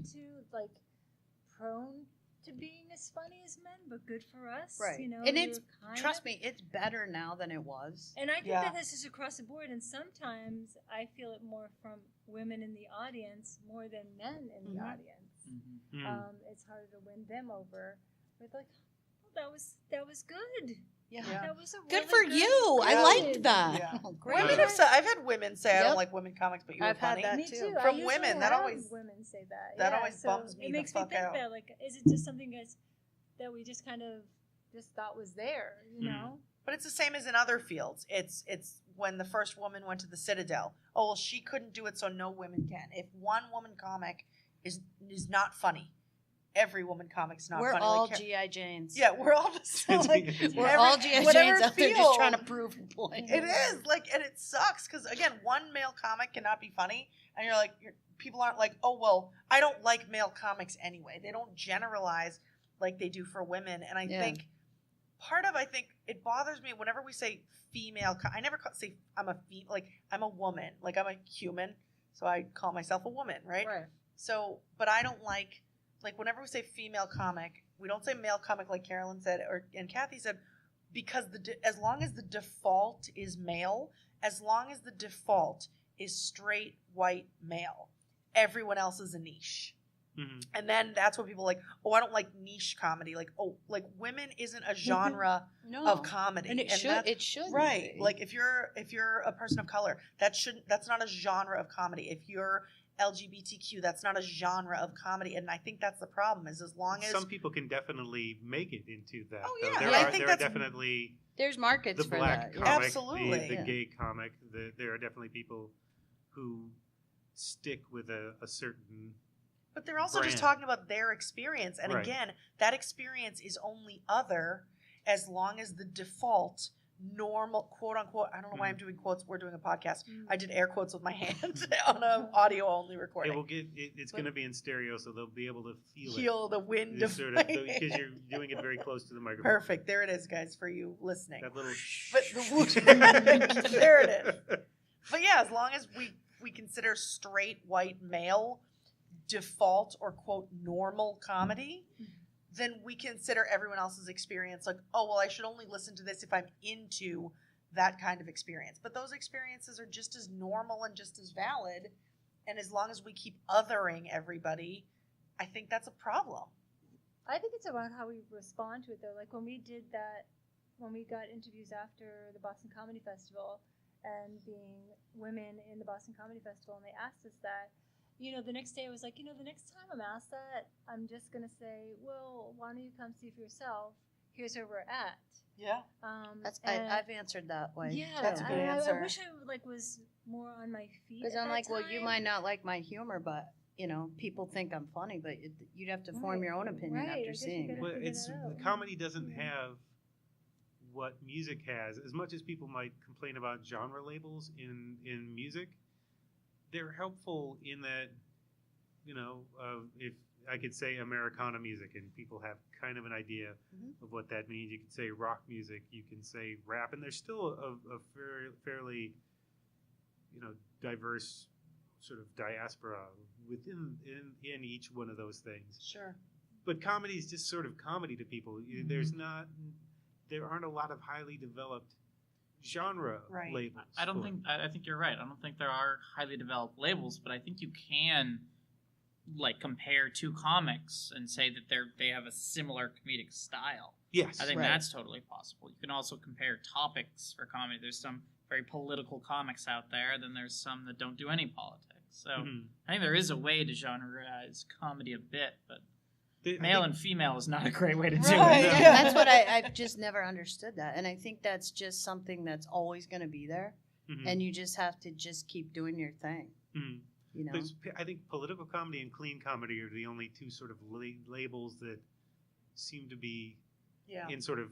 to being as funny as men, but good for us, Right. You know, And it's, you're kind trust of- me, it's better now than it was. And I think Yeah. that this is across the board, and sometimes I feel it more from women in the audience more than men in the Mhm. audience. Mm. It's harder to win them over. But like, oh, that was good. Yeah. That was a Good really for you. I Yeah. liked that. Yeah. Oh, great. Women have said, I've had women say I Yep. don't like women comics, but you were I've had funny. that Me too. too. From I usually women, that have always- women say that. that Yeah, always so bums me It the makes me fuck think out. that like, is it just something that we just kind of just thought was there? You Mm. know? But it's the same as in other fields. It's when the first woman went to the Citadel. Oh, well, she couldn't do it, so no women can. If one woman comic is not funny, every woman comic's not We're funny. all like, G.I. Janes. yeah, we're all just like We're all G.I. Janes out there just trying to prove a point. It is like, and it sucks because again, one male comic cannot be funny, and you're like, people aren't like, oh well, I don't like male comics anyway. They don't generalize like they do for women, and I think I think it bothers me whenever we say female. I never say I'm a like I'm a woman, like I'm a human, so I call myself a woman, right? Right. So, but I don't like whenever we say female comic, we don't say male comic like Carolyn said and Kathe said, because as long as the default is male, as long as the default is straight white male, everyone else is a niche. Mm-hmm. And then that's what people are like, oh, I don't like niche comedy. Like, oh, like women isn't a genre of comedy. And it should. Right. Like if you're a person of color, that's not a genre of comedy. If you're LGBTQ, that's not a genre of comedy. And I think that's the problem is as long as some people can definitely make it into that. Oh yeah. There are definitely there's markets the for black that. comic, Absolutely. the gay comic. There are definitely people who stick with a certain But they're also brand. just talking about their experience. And Right. again, that experience is only other as long as the default normal, quote unquote, I don't know why I'm doing quotes. We're doing a podcast. I did air quotes with my hand on an audio only recording. It will get. It's going to be in stereo, so they'll be able to feel the wind It's of sort of because you're doing it very close to the microphone. Perfect. There it is, guys, for you listening. That little. But there it is. But yeah, as long as we consider straight white male default or quote normal comedy, then we consider everyone else's experience like, oh, well, I should only listen to this if I'm into that kind of experience. But those experiences are just as normal and just as valid. And as long as we keep othering everybody, I think that's a problem. I think it's about how we respond to it, though. Like when we did that, when we got interviews after the Boston Comedy Festival and being women in the Boston Comedy Festival, and they asked us that, the next day I was like, the next time I'm asked that, I'm just going to say, well, why don't you come see for yourself? Here's where we're at. Yeah. I've answered that way. Yeah. That's a good answer. I wish I was more on my feet. Because I'm like, well, you might not like my humor, but, people think I'm funny, but you'd have to form your own opinion after seeing it. Well, comedy doesn't have what music has. As much as people might complain about genre labels in music, they're helpful in that, if I could say Americana music and people have kind of an idea of what that means. You can say rock music, you can say rap, and there's still a fairly, diverse sort of diaspora within in each one of those things. Sure. But comedy is just sort of comedy to people. There aren't a lot of highly developed genre labels. I think you're right. I don't think there are highly developed labels, but I think you can compare two comics and say that they have a similar comedic style. Yes. I think that's totally possible. You can also compare topics for comedy. There's some very political comics out there, then there's some that don't do any politics. So I think there is a way to genreize comedy a bit, but male and female is not a great way to do it. Yeah. That's what I've just never understood that. And I think that's just something that's always going to be there. And you just have to just keep doing your thing. I think political comedy and clean comedy are the only two sort of labels that seem to be in sort of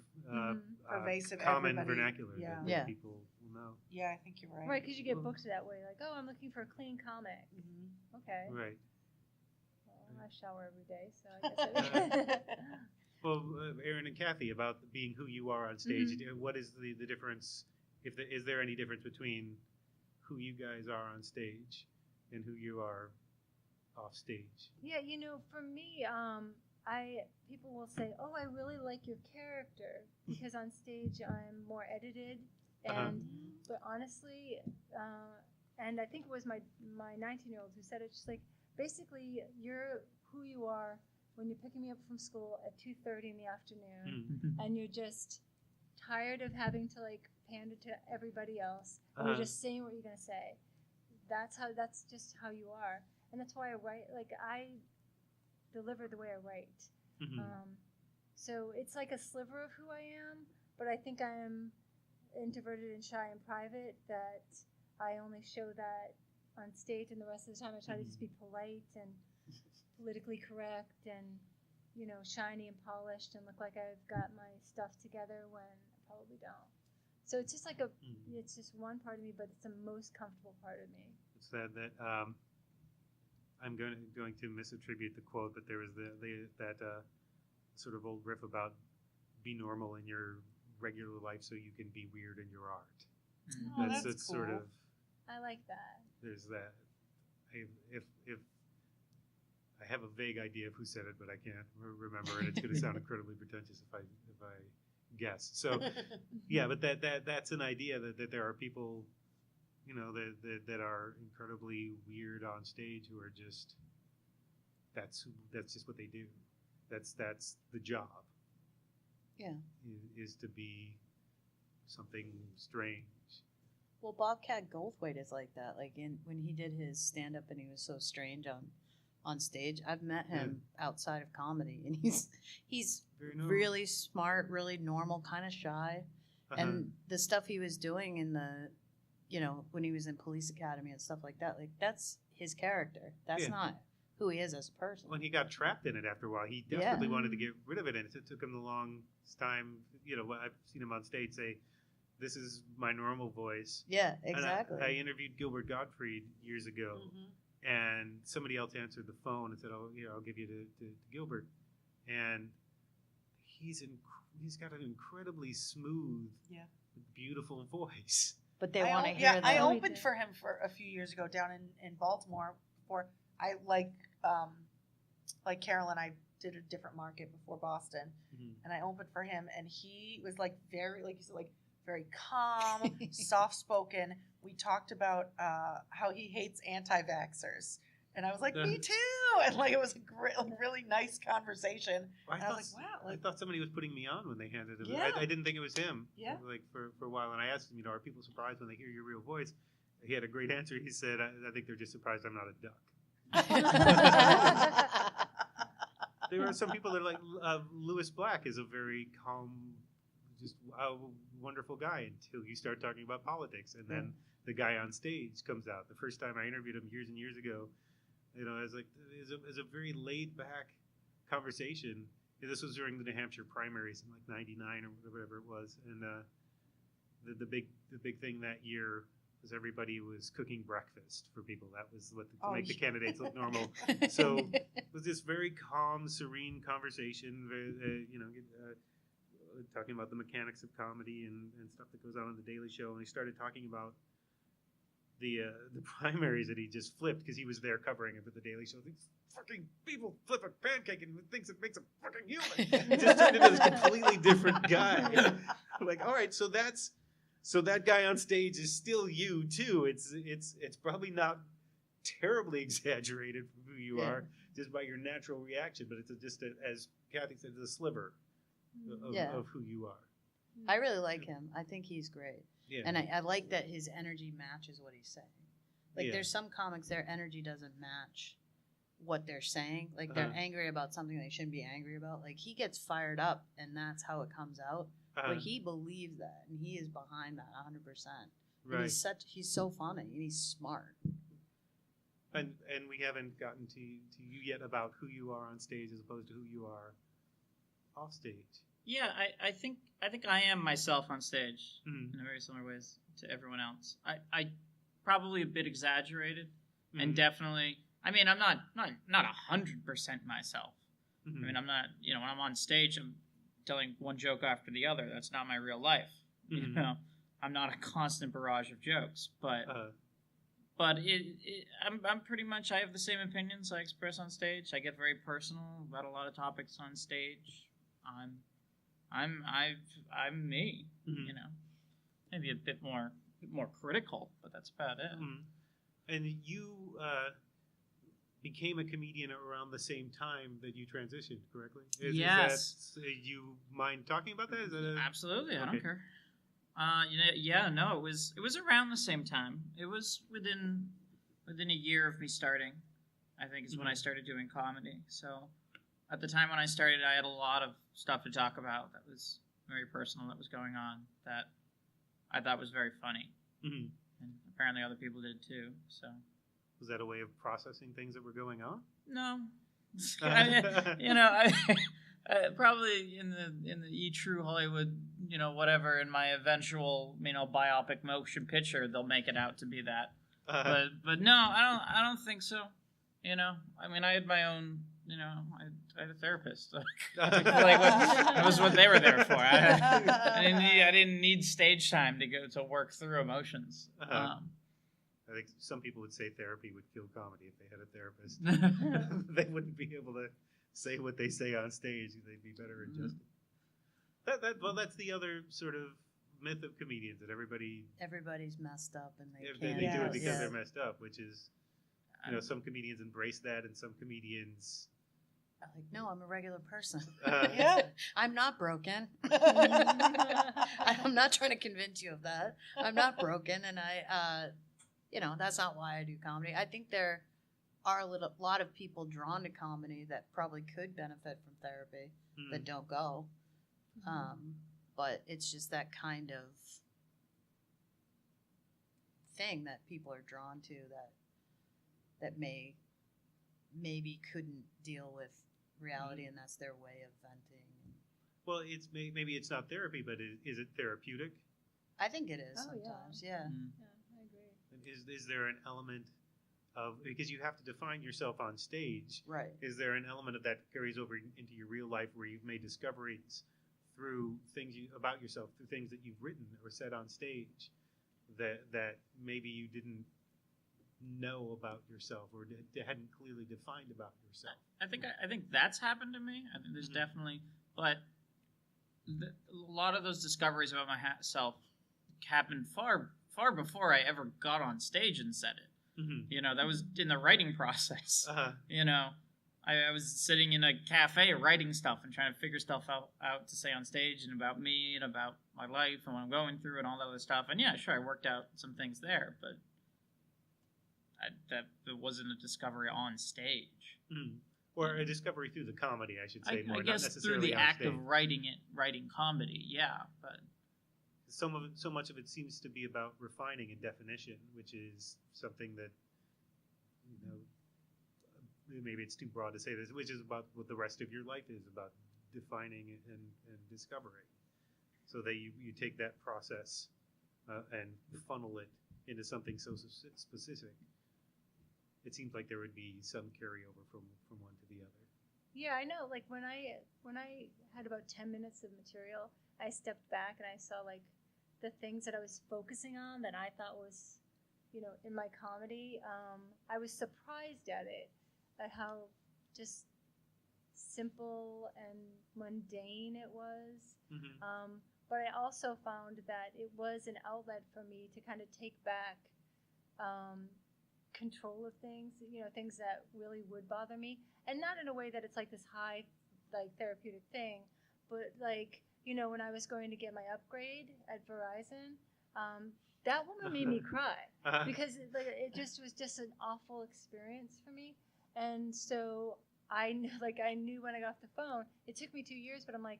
pervasive common vernacular that people will know. Yeah, I think you're right. Right, because you get booked that way. Like, oh, I'm looking for a clean comic. Okay. Right. I shower every day, so I guess Well, Erin and Kathe, about being who you are on stage, what is the difference? Is there any difference between who you guys are on stage and who you are off stage? Yeah, for me, people will say, "Oh, I really like your character," because on stage I'm more edited, and but honestly, and I think it was my 19-year-old who said it. She's like, basically, you're who you are when you're picking me up from school at 2:30 in the afternoon, and you're just tired of having to pander to everybody else, and you're just saying what you're gonna say. That's just how you are, and that's why I write. I deliver the way I write. So it's like a sliver of who I am, but I think I'm introverted and shy in private, that I only show that on stage, and the rest of the time I try to just be polite and politically correct and, you know, shiny and polished and look like I've got my stuff together when I probably don't. So it's just like it's just one part of me, but it's the most comfortable part of me. It's that I'm going to misattribute the quote, but there was that sort of old riff about be normal in your regular life so you can be weird in your art. Oh, That's that's cool. sort of, I like that. there's that. If I have a vague idea of who said it, but I can't remember, and it's going to sound incredibly pretentious if I guess. So yeah, but that's an idea that there are people, you know, that are incredibly weird on stage who are just that's just what they do. That's the job. Yeah. Is to be something strange. Well, Bobcat Goldthwait is like that. Like when he did his stand up and he was so strange on stage. I've met him outside of comedy, and he's really smart, really normal, kind of shy. And the stuff he was doing in the, you know, when he was in Police Academy and stuff like that, like that's his character. That's not who he is as a person. When he got trapped in it after a while, he desperately wanted to get rid of it, and it took him the longest time. You know, I've seen him on stage say, "This is my normal voice." Yeah, exactly. And I interviewed Gilbert Gottfried years ago, and somebody else answered the phone and said, "Oh, yeah, I'll give you to Gilbert," and he's got an incredibly smooth, beautiful voice. But they want to hear that. I opened for him for a few years ago down in Baltimore. Before I like Carolyn, I did a different market before Boston, and I opened for him, and he was like very, like you said, like very calm, soft spoken. We talked about how he hates anti-vaxxers, and I was like, me too. And like it was a really nice conversation. And I was like, wow. I thought somebody was putting me on when they handed him. Yeah. I didn't think it was him. Yeah. Like for a while, and I asked him, you know, are people surprised when they hear your real voice? He had a great answer. He said, I think they're just surprised I'm not a duck. There are some people that are like Lewis Black is a very calm, just wonderful guy until you start talking about politics, and then the guy on stage comes out. The first time I interviewed him years and years ago, you know, it was a very laid back conversation. This was during the New Hampshire primaries in like '99 or whatever it was, and the big thing that year was everybody was cooking breakfast for people. That was what to make the candidates look normal. So it was this very calm, serene conversation. Talking about the mechanics of comedy and stuff that goes on in the Daily Show, and he started talking about the primaries that he just flipped because he was there covering it for the Daily Show. These fucking people flip a pancake and thinks it makes them fucking human. He just turned into this completely different guy. I'm like, all right, so that guy on stage is still you too. It's probably not terribly exaggerated for who you are just by your natural reaction, but it's just as Kathe said, it's a sliver of who you are. I really like him. I think he's great. Yeah. And I like that his energy matches what he's saying. Like there's some comics, their energy doesn't match what they're saying. Like they're angry about something they shouldn't be angry about. Like he gets fired up and that's how it comes out. But he believes that and he is behind that 100%. Right. And he's so funny and he's smart. And we haven't gotten to you yet about who you are on stage as opposed to who you are off stage. Yeah, I think I am myself on stage in a very similar ways to everyone else. I probably a bit exaggerated and definitely. I mean, I'm not 100% myself. I mean, I'm not. You know, when I'm on stage, I'm telling one joke after the other. That's not my real life. You know, I'm not a constant barrage of jokes, but I'm pretty much. I have the same opinions I express on stage. I get very personal about a lot of topics on stage. I'm me, you know, maybe a bit more critical, but that's about it. And you became a comedian around the same time that you transitioned, correctly? Yes. You mind talking about that? Is that Absolutely, I don't care. It was around the same time. It was within a year of me starting, I think, is when I started doing comedy. So at the time when I started, I had a lot of stuff to talk about that was very personal that was going on that I thought was very funny. Mm-hmm. And apparently other people did too. So Was that a way of processing things that were going on? no, I mean, probably in the true Hollywood, whatever, in my eventual, biopic motion picture, they'll make it out to be that. But no, I don't think so. I mean, I had my own, I had a therapist. That was what they were there for. I didn't need stage time to work through emotions. I think some people would say therapy would kill comedy if they had a therapist. They wouldn't be able to say what they say on stage. They'd be better adjusted. Well, that's the other sort of myth of comedians, that everybody's messed up and they they can't. do it because they're messed up, which is, some comedians embrace that, and some comedians. I'm like, no, I'm a regular person. Yeah. I'm not broken. I'm not trying to convince you of that. I'm not broken, and that's not why I do comedy. I think there are a lot of people drawn to comedy that probably could benefit from therapy that don't go. But it's just that kind of thing that people are drawn to that maybe couldn't deal with reality, and that's their way of venting. Well, maybe it's not therapy, but is it therapeutic? I think it is Oh, sometimes, yeah. yeah. Yeah, I agree. Is there an element of, because you have to define yourself on stage, Right. is there an element of that carries over into your real life where you've made discoveries through things about yourself, through things that you've written or said on stage that maybe you didn't know about yourself or hadn't clearly defined about yourself? I think that's happened to me. I think there's definitely, but a lot of those discoveries about myself happened far before I ever got on stage and said it. Mm-hmm. That was in the writing process. Uh-huh. I was sitting in a cafe writing stuff and trying to figure stuff out to say on stage, and about me and about my life and what I'm going through and all that other stuff. And yeah, sure, I worked out some things there, but that wasn't a discovery on stage. Mm-hmm. Or a discovery through the comedy, I should say, more. I guess not necessarily through the on act stage. of writing comedy, yeah. But So much of it seems to be about refining and definition, which is something that, maybe it's too broad to say this, which is about what the rest of your life is about, defining and discovering. So that you take that process and funnel it into something so specific. It seems like there would be some carryover from one to the other. Yeah, I know. Like when I had about 10 minutes of material, I stepped back and I saw like the things that I was focusing on that I thought was, in my comedy. I was surprised at it, at how just simple and mundane it was. Mm-hmm. But I also found that it was an outlet for me to kind of take back control of things, things that really would bother me. And not in a way that it's like this high, like therapeutic thing, but like, when I was going to get my upgrade at Verizon, that woman made me cry because it just was just an awful experience for me. And so I knew when I got off the phone, it took me 2 years, but I'm like,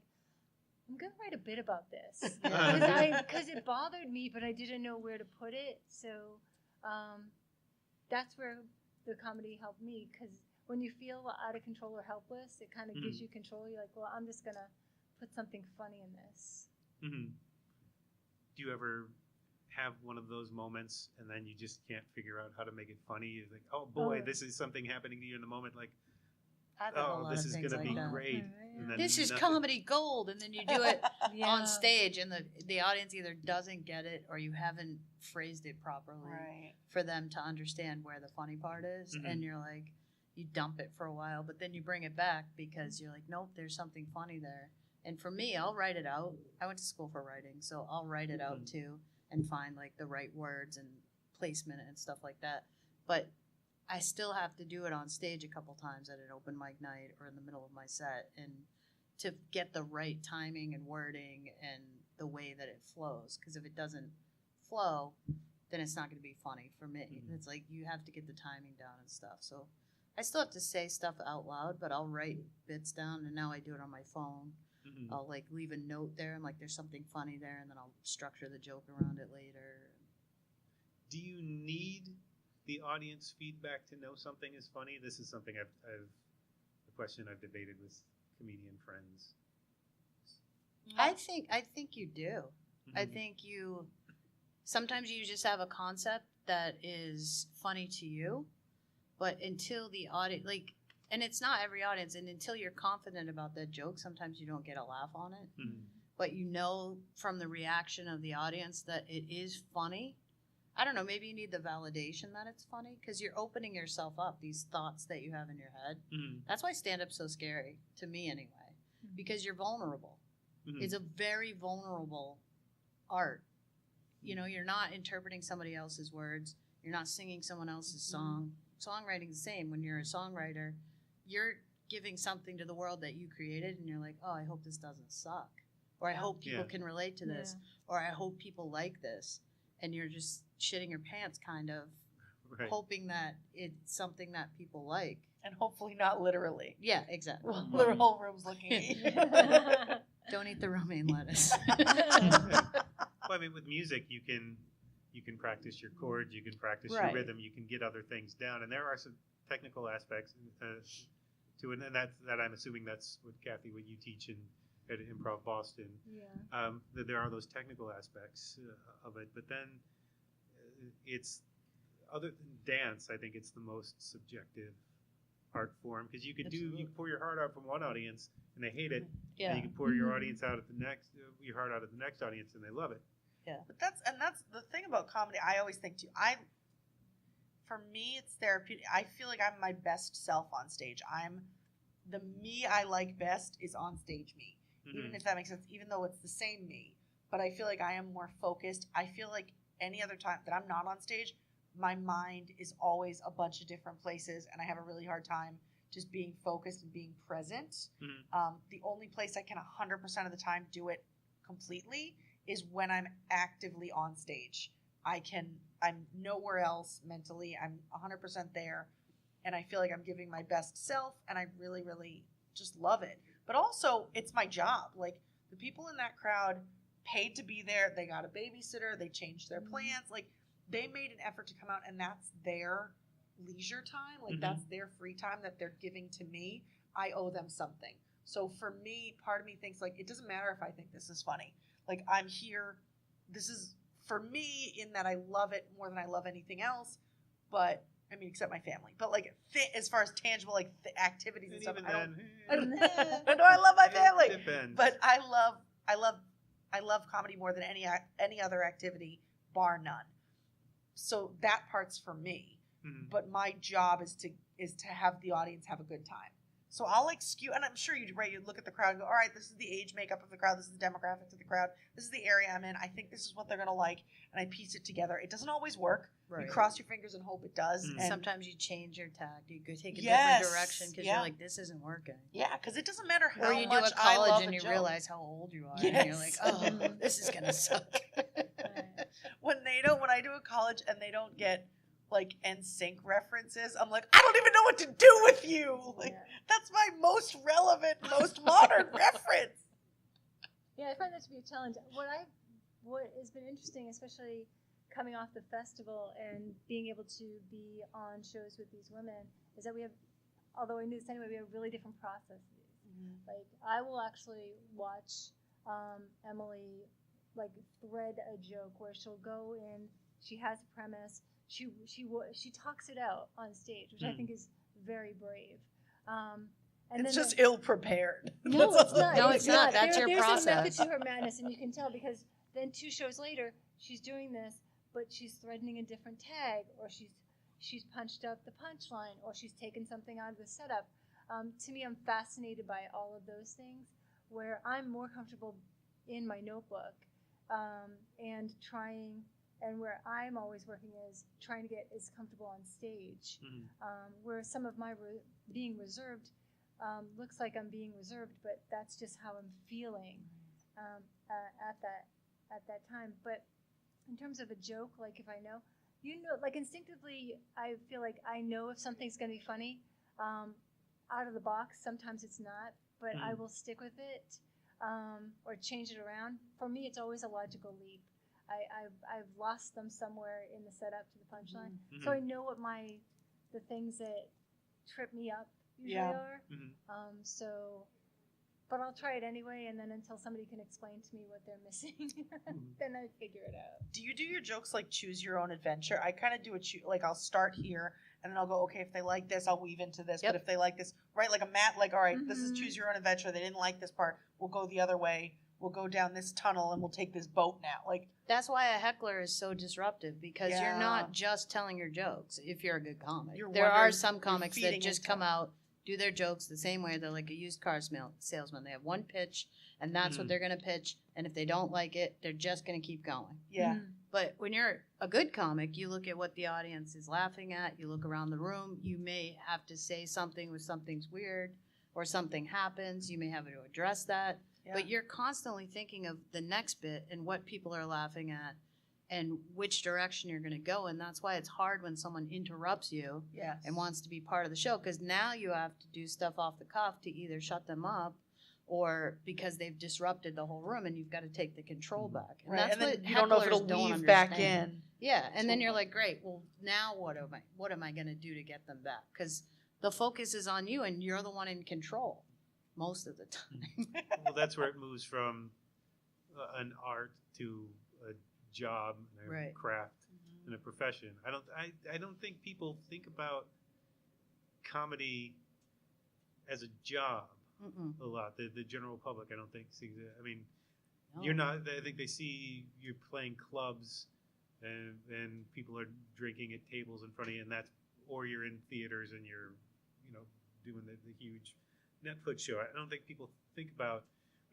I'm going to write a bit about this because it bothered me, but I didn't know where to put it. So that's where the comedy helped me, because when you feel out of control or helpless, it kind of gives you control. You're like, well, I'm just going to put something funny in this. Mm-hmm. Do you ever have one of those moments and then you just can't figure out how to make it funny? You're like, oh boy, this is something happening to you in the moment, like, this is going to be great. And then This is nothing. comedy gold, and then you do it Yeah. on stage, and the audience either doesn't get it or you haven't phrased it properly for them to understand where the funny part is, and you're like, you dump it for a while, but then you bring it back because you're like, nope, there's something funny there. And for me, I'll write it out. I went to school for writing, so I'll write it out too and find like the right words and placement and stuff like that. But I still have to do it on stage a couple times at an open mic night or in the middle of my set, and to get the right timing and wording and the way that it flows. Because if it doesn't flow, then it's not going to be funny for me. It's like you have to get the timing down and stuff. So I still have to say stuff out loud, but I'll write bits down, and now I do it on my phone. Mhm. I'll like leave a note there. I'm like, there's something funny there, and then I'll structure the joke around it later. Do you need the audience feedback to know something is funny? This is something I've a question I've debated with comedian friends. I think you do. I Mhm. think sometimes you just have a concept that is funny to you, but until the audience, like, and it's not every audience, and until you're confident about that joke, sometimes you don't get a laugh on it. Mhm. But you know from the reaction of the audience that it is funny. I don't know, maybe you need the validation that it's funny because you're opening yourself up, these thoughts that you have in your head. Mhm. That's why stand-up's so scary, to me anyway, because you're vulnerable. Mhm. It's a very vulnerable art. You know, you're not interpreting somebody else's words. You're not singing someone else's song. Songwriting's the same. When you're a songwriter, you're giving something to the world that you created, and you're like, oh, I hope this doesn't suck. Or I hope people Yeah. can relate to this. Or I hope people like this. And you're just shitting your pants, kind of, Right. hoping that it's something that people like. And hopefully not literally. Yeah, exactly. Well, the whole room's looking at you. Don't eat the romaine lettuce. Well, I mean, with music, you can practice your chords, you can practice Right. your rhythm, you can get other things down, and there are some technical aspects to it, and that I'm assuming that's what Kathe, what you teach at Improv Boston. Yeah. That there are those technical aspects of it, but then it's other than dance. I think it's the most subjective art form because you can pour your heart out from one audience and they hate it, Yeah. and you can pour your Mhm. audience out at the next, your heart out at the next audience, and they love it. But that's the thing about comedy. I always think too. For me, it's therapeutic. I feel like I'm my best self on stage. The me I like best is on stage me. Even if that makes sense. Even though it's the same me, but I feel like I am more focused. I feel like any other time that I'm not on stage, my mind is always a bunch of different places, and I have a really hard time just being focused and being present. The only place I can 100% of the time do it completely is when I'm actively on stage. I'm nowhere else mentally. I'm 100% there, and I feel like I'm giving my best self, and I really, really just love it. But also, it's my job. Like, the people in that crowd paid to be there. They got a babysitter. They changed their plans. Like, they made an effort to come out, and that's their leisure time. Like, that's their free time that they're giving to me. I owe them something. So for me, part of me thinks, like, it doesn't matter if I think this is funny. Like, I'm here. This is, for me, in that I love it more than I love anything else. But, I mean, except my family. But, like, as far as tangible, like, activities and stuff, I know I love my family. It depends. But I love comedy more than any other activity, bar none. So that part's for me. But my job is to have the audience have a good time. So I'll like skew, and I'm sure you look at the crowd and go, all right, this is the age makeup of the crowd, this is the demographics of the crowd, this is the area I'm in, I think this is what they're going to like, and I piece it together. It doesn't always work. Right. You cross your fingers and hope it does. And Sometimes you change your tact. You go take a Yes, different direction because yeah. you're like, this isn't working. Yeah, because it doesn't matter how Or you do much a I love college a and you joke. realize how old you are. And you're like, Yes. oh, this is going to suck. When I do a college and they don't get like NSYNC references, I'm like, I don't even know what to do with you. Like, that's my most relevant, most modern reference. Yeah, I find that to be a challenge. What has been interesting, especially coming off the festival and being able to be on shows with these women, is that we have, although I knew this anyway, we have really different processes. Like, I will actually watch Emily like thread a joke where she'll go in, she has a premise, she talks it out on stage, which I think is very brave. And It's then just ill prepared. no, it's not. No, it's not. That's your there's process. a method to her madness, and you can tell because then 2 shows later, she's doing this, but she's threatening a different tag, or she's punched up the punchline, or she's taken something out of the setup. To me, I'm fascinated by all of those things, where I'm more comfortable in my notebook and where I'm always working is trying to get as comfortable on stage, where some of my being reserved looks like I'm being reserved, but that's just how I'm feeling at that time. But in terms of a joke, like if I know, like instinctively, I feel like I know if something's going to be funny out of the box. Sometimes it's not, but I will stick with it. or change it around. For me, it's always a logical leap. I've lost them somewhere in the setup to the punchline, Mhm. so I know what the things that trip me up usually are. Mhm. But I'll try it anyway, and then until somebody can explain to me what they're missing, then I figure it out. Do you do your jokes like choose your own adventure? I kind of do it like I'll start here and then I'll go, okay, if they like this, I'll weave into this. Yep. But if they like this, right, like a mat, like, all right, this is Mhm. choose your own adventure. They didn't like this part. We'll go the other way. We'll go down this tunnel and we'll take this boat now. Like, That's why a heckler is so disruptive, because Yeah. you're not just telling your jokes if you're a good comic. You're There are wondering- some you're comics that feeding just into come it. out, do their jokes the same way. They're like a used car salesman. They have one pitch, and that's what Mhm. they're going to pitch. And if they don't like it, they're just going to keep going. yeah. Mhm. But when you're a good comic, you look at what the audience is laughing at. You look around the room. You may have to say something when something's weird or something happens. You may have to address that. Yeah. But you're constantly thinking of the next bit and what people are laughing at and which direction you're going to go. And that's why it's hard when someone interrupts you Yes. and wants to be part of the show, because now you have to do stuff off the cuff to either shut them up or because they've disrupted the whole room and you've got to take the control back. And Right. that's And then what you don't know if hecklers it'll don't weave back understand. in. Yeah, and then you're Totally. like, great. Well, now what am I going to do to get them back? Because the focus is on you, and you're the one in control most of the time. Well, that's where it moves from an art to a job, and a Right. craft, and a profession. I don't think people think about comedy as a job Mm-mm. a lot. The general public, I don't think sees it. I mean, No. you're not. I think they see you playing clubs, and people are drinking at tables in front of you, and or you're in theaters and you're, doing the huge Netflix show. I don't think people think about,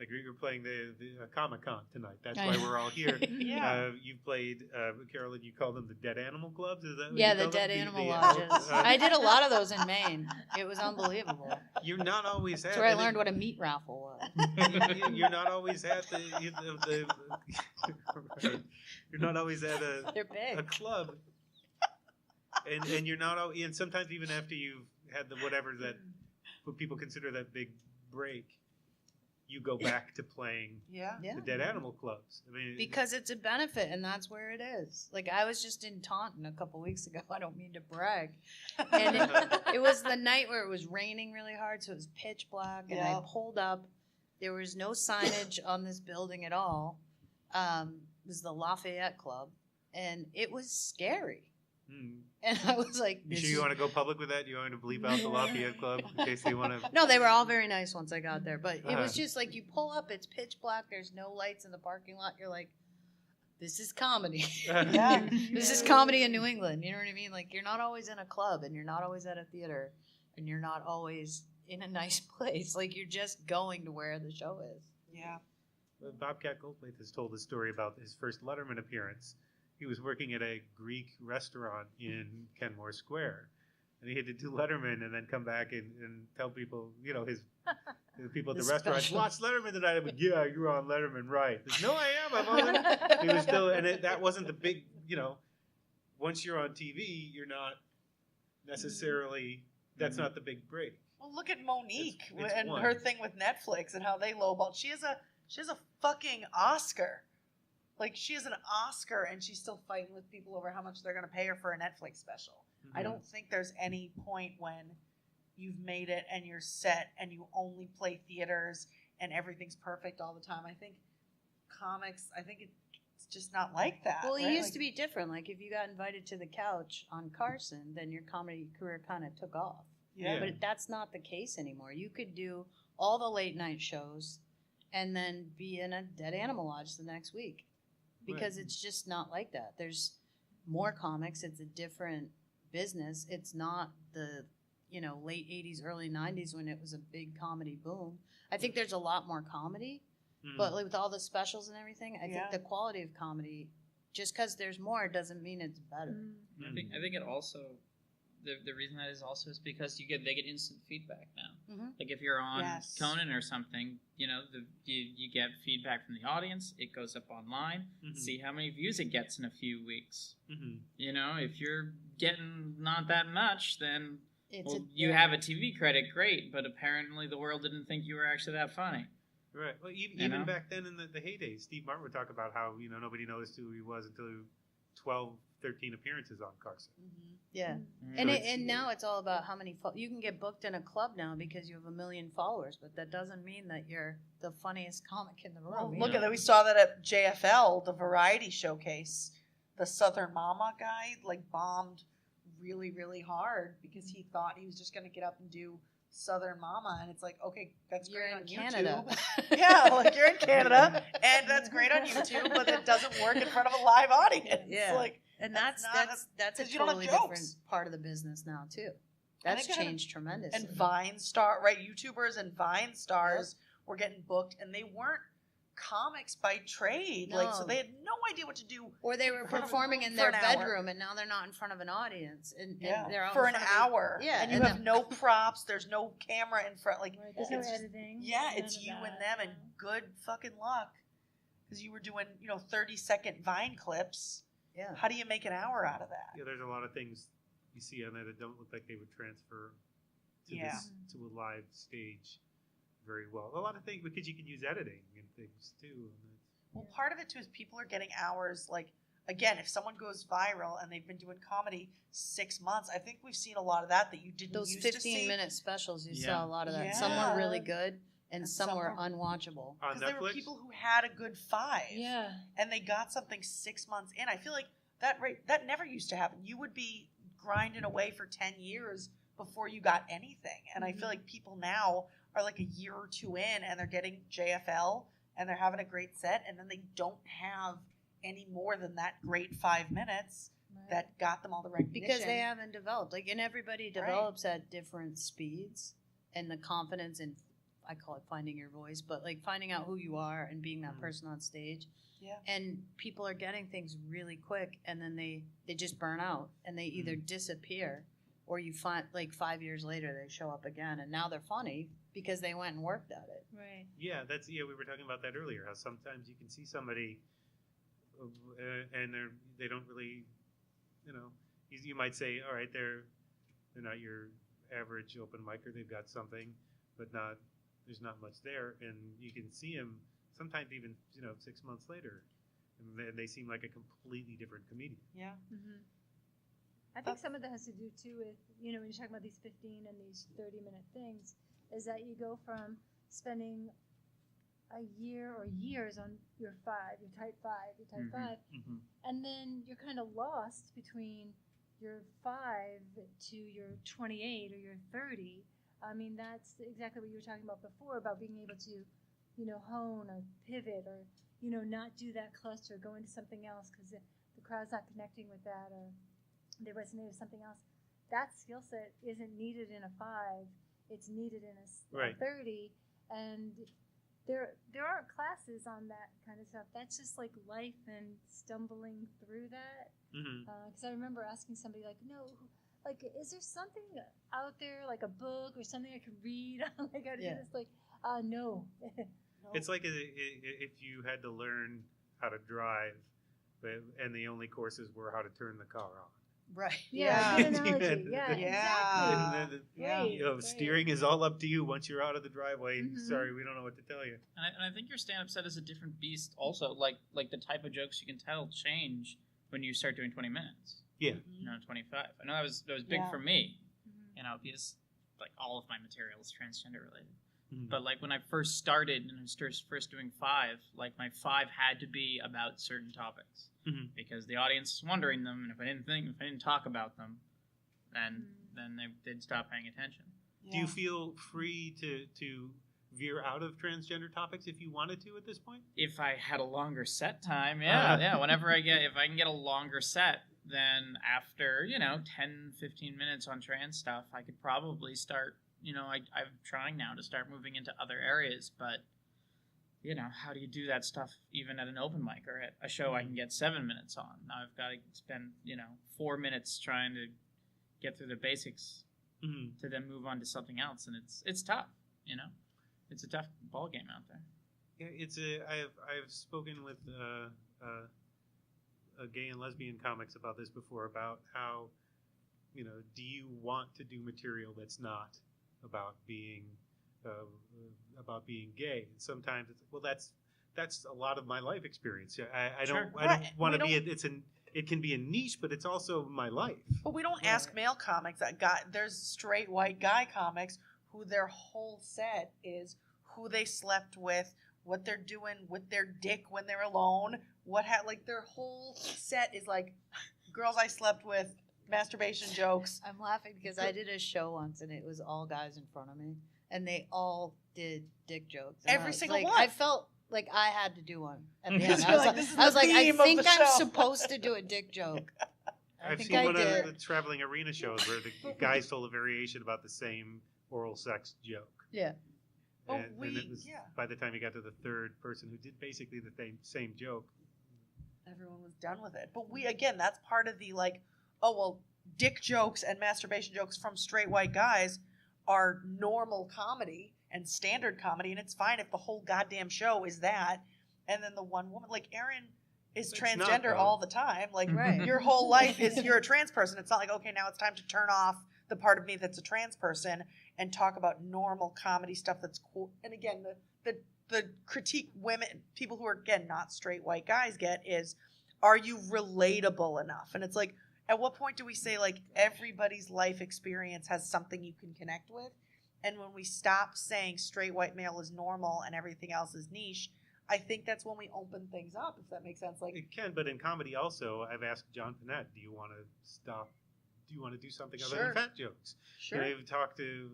like, you're playing the Comic-Con tonight. That's why we're all here. Yeah. You've played, Carolyn, you call them the Dead Animal Clubs? Is that what Yeah, you the call dead them? animal The lodges. uh, I did a lot of those in Maine. It was unbelievable. You're not always at That's where I and learned what a meat raffle was. you're not always at you're not always at They're a big. club, and you're not and sometimes even after you've had the whatever that what people consider that big break, you go back to playing Yeah. Yeah. the Dead Animal Clubs. I mean, Because it's a benefit, and that's where it is. Like, I was just in Taunton a couple weeks ago. I don't mean to brag. And it was the night where it was raining really hard, so it was pitch black. And Yeah. I pulled up. There was no signage on this building at all. It was the Lafayette Club, and it was scary. And I was like, you this sure you is- want to go public with that? You want to bleep out the Lafayette Club in case they want to? No, they were all very nice once I got there. But it Uh-huh. was just like you pull up, it's pitch black, there's no lights in the parking lot. You're like, this is comedy. Yeah. This is comedy in New England. You know what I mean? Like, you're not always in a club, and you're not always at a theater, and you're not always in a nice place. Like, you're just going to where the show is. Yeah. Bobcat Goldthwait has told a story about his first Letterman appearance. He was working at a Greek restaurant in Kenmore Square, and he had to do Letterman and then come back and tell people, the people at the The restaurant, special. watch Letterman tonight. I'm like, yeah, you're on Letterman, right? He says, no, I am. I'm on Letterman. He was still, that wasn't the big, once you're on TV, you're not necessarily, that's not the big break. Well, look at Monique It's and one. her thing with Netflix and how they lowball. She has a fucking Oscar. Like, she has an Oscar and she's still fighting with people over how much they're going to pay her for a Netflix special. I don't think there's any point when you've made it and you're set and you only play theaters and everything's perfect all the time. I think comics, it's just not like that. Well, it right? used Like, to be different. Like, if you got invited to the couch on Carson, then your comedy career kind of took off. Yeah. But that's not the case anymore. You could do all the late night shows and then be in a dead animal lodge the next week, because Right. it's just not like that. There's more comics. It's a different business. It's not the late 80s, early 90s when it was a big comedy boom. I think there's a lot more comedy, but like with all the specials and everything, I Yeah. think the quality of comedy, just because there's more, doesn't mean it's better. Mm. I think it also the reason that is also is because they get instant feedback now. Mhm. Like, if you're on Yes. Conan or something, you get feedback from the audience. It goes up online. See how many views it gets in a few weeks. If you're getting not that much, then you have a TV credit, great. But apparently the world didn't think you were actually that funny. Right. Well, You even know? back then in the heyday, Steve Martin would talk about how, nobody noticed who he was until 12, 13 appearances on Carson. Mm-hmm. Yeah. Mm. And now it's all about how many you can get booked in a club now because you have 1 million followers, but that doesn't mean that you're the funniest comic in the room. Well, you look know? at that. We saw that at JFL, the variety showcase. The Southern Mama guy bombed really, really hard because he thought he was just going to get up and do Southern Mama, and it's like, okay, that's You're great in on Canada. YouTube. Yeah, you're in Canada, and that's great on YouTube, but it doesn't work in front of a live audience. Yeah. That's And that's not- a 'cause you don't have totally jokes. different part of the business now too. And That's they gotta- changed tremendously. And Vine YouTubers and Vine stars were getting booked, and they weren't comics by trade. So No. they had no idea what to do. Or they were in front of a performing room in for their an hour. bedroom, and now they're not in front of an audience, and they're out for in an front of hour. Yeah, and you and have then- no props. There's no camera in front. Right, there's no it's just- editing. Yeah, none it's of you that, and them, and good fucking luck, because you were doing 30-second Vine clips. Yeah. How do you make an hour out of that? Yeah, there's a lot of things you see on there that don't look like they would transfer to Yeah. to a live stage very well. A lot of things, because you can use editing and things too. And Well, part of it too is people are getting hours. Again, if someone goes viral and they've been doing comedy 6 months, I think we've seen a lot of that you didn't Those used to see. 15-minute specials, you Yeah. saw a lot of that. Some were really good, and And some some were were- unwatchable. on Because there were Netflix, people who had a good 5. Yeah. And they got something 6 months in. I feel like that never used to happen. You would be grinding away for 10 years before you got anything. And I feel like people now are a year or two in, and they're getting JFL, and they're having a great set, and then they don't have any more than that great 5 minutes Right. that got them all the recognition. Because they haven't developed. And everybody develops at different speeds, and the confidence in, I call it finding your voice, but finding out who you are and being that person on stage. Yeah. And people are getting things really quick, and then they just burn out, and they either disappear, or you find 5 years later they show up again, and now they're funny because they went and worked at it. Right. yeah, we were talking about that earlier. How sometimes you can see somebody, and they don't really, you might say, all right, they're not your average open micer. They've got something, but there's not much there, and you can see them sometimes even 6 months later, and they seem like a completely different comedian. Yeah. Mm-hmm. I think some of that has to do too with, when you're talking about these 15 and these 30-minute things, is that you go from spending a year or years on your type 5, and then you're kind of lost between your 5 to your 28 or your 30. I mean, that's exactly what you were talking about before, about being able to, hone or pivot or, not do that cluster, go into something else because the crowd's not connecting with that, or they resonate with something else. That skill set isn't needed in a 5. It's needed in a 30. And there aren't classes on that kind of stuff. That's just life and stumbling through that. Because I remember asking somebody is there something out there, a book or something I could read on how to do this? No. It's like if you had to learn how to drive, and the only courses were how to turn the car on. Right. Yeah, good analogy. Yeah, Yeah. exactly. Yeah. Right. Steering is all up to you once you're out of the driveway. Sorry, we don't know what to tell you. And I think your stand-up set is a different beast also. Like the type of jokes you can tell change when you start doing 20 minutes. Yeah. 25. I know that was big Yeah. for me, because all of my material is transgender related. But when I first started and I was first doing 5, my 5 had to be about certain topics because the audience was wondering them, and if I didn't talk about them, then they'd stop paying attention. Yeah. Do you feel free to veer out of transgender topics if you wanted to at this point? If I had a longer set time, whenever if I can get a longer set, then after 10, 15 minutes on trans stuff, I could probably start. I'm trying now to start moving into other areas, but how do you do that stuff even at an open mic or at a show I can get 7 minutes on? Now I've got to spend 4 minutes trying to get through the basics to then move on to something else, and it's tough. It's a tough ball game out there. Yeah, I've spoken with gay and lesbian comics about this before, about how do you want to do material that's not about being about being gay. And sometimes it's, well, that's a lot of my life experience. I Sure. don't want to be. It can be a niche, but it's also my life. But we don't ask male comics that there's straight white guy comics who their whole set is who they slept with, what they're doing with their dick when they're alone, like their whole set is like girls I slept with, masturbation jokes. I'm laughing because I did a show once and it was all guys in front of me and they all did dick jokes. And Every single like, one. I felt like I had to do one at the Because end. you're I like, this is was the like, I theme of think the I'm show. supposed to do a dick joke. I I've think seen I one of did. the traveling arena shows where the guys told a variation about the same oral sex joke. Yeah. But And it was by the time you got to the third person who did basically the same joke. Everyone was done with it. But that's part of the like, oh well, dick jokes and masturbation jokes from straight white guys are normal comedy and standard comedy, and it's fine if the whole goddamn show is that. And then the one woman, like Erin, is It's not, transgender though. all the time. Like Right. your whole life is you're a trans person. It's not like, okay, now it's time to turn off the part of me that's a trans person and talk about normal comedy stuff that's cool. And again, the critique people who are again not straight white guys get is, are you relatable enough? And it's like, at what point do we say like everybody's life experience has something you can connect with? And when we stop saying straight white male is normal and everything else is niche, I think that's when we open things up, if that makes sense. Like It can, but in comedy also, I've asked John Panette, do you want to stop? Do you want to do something other Sure. than fat jokes? sure. I've talked to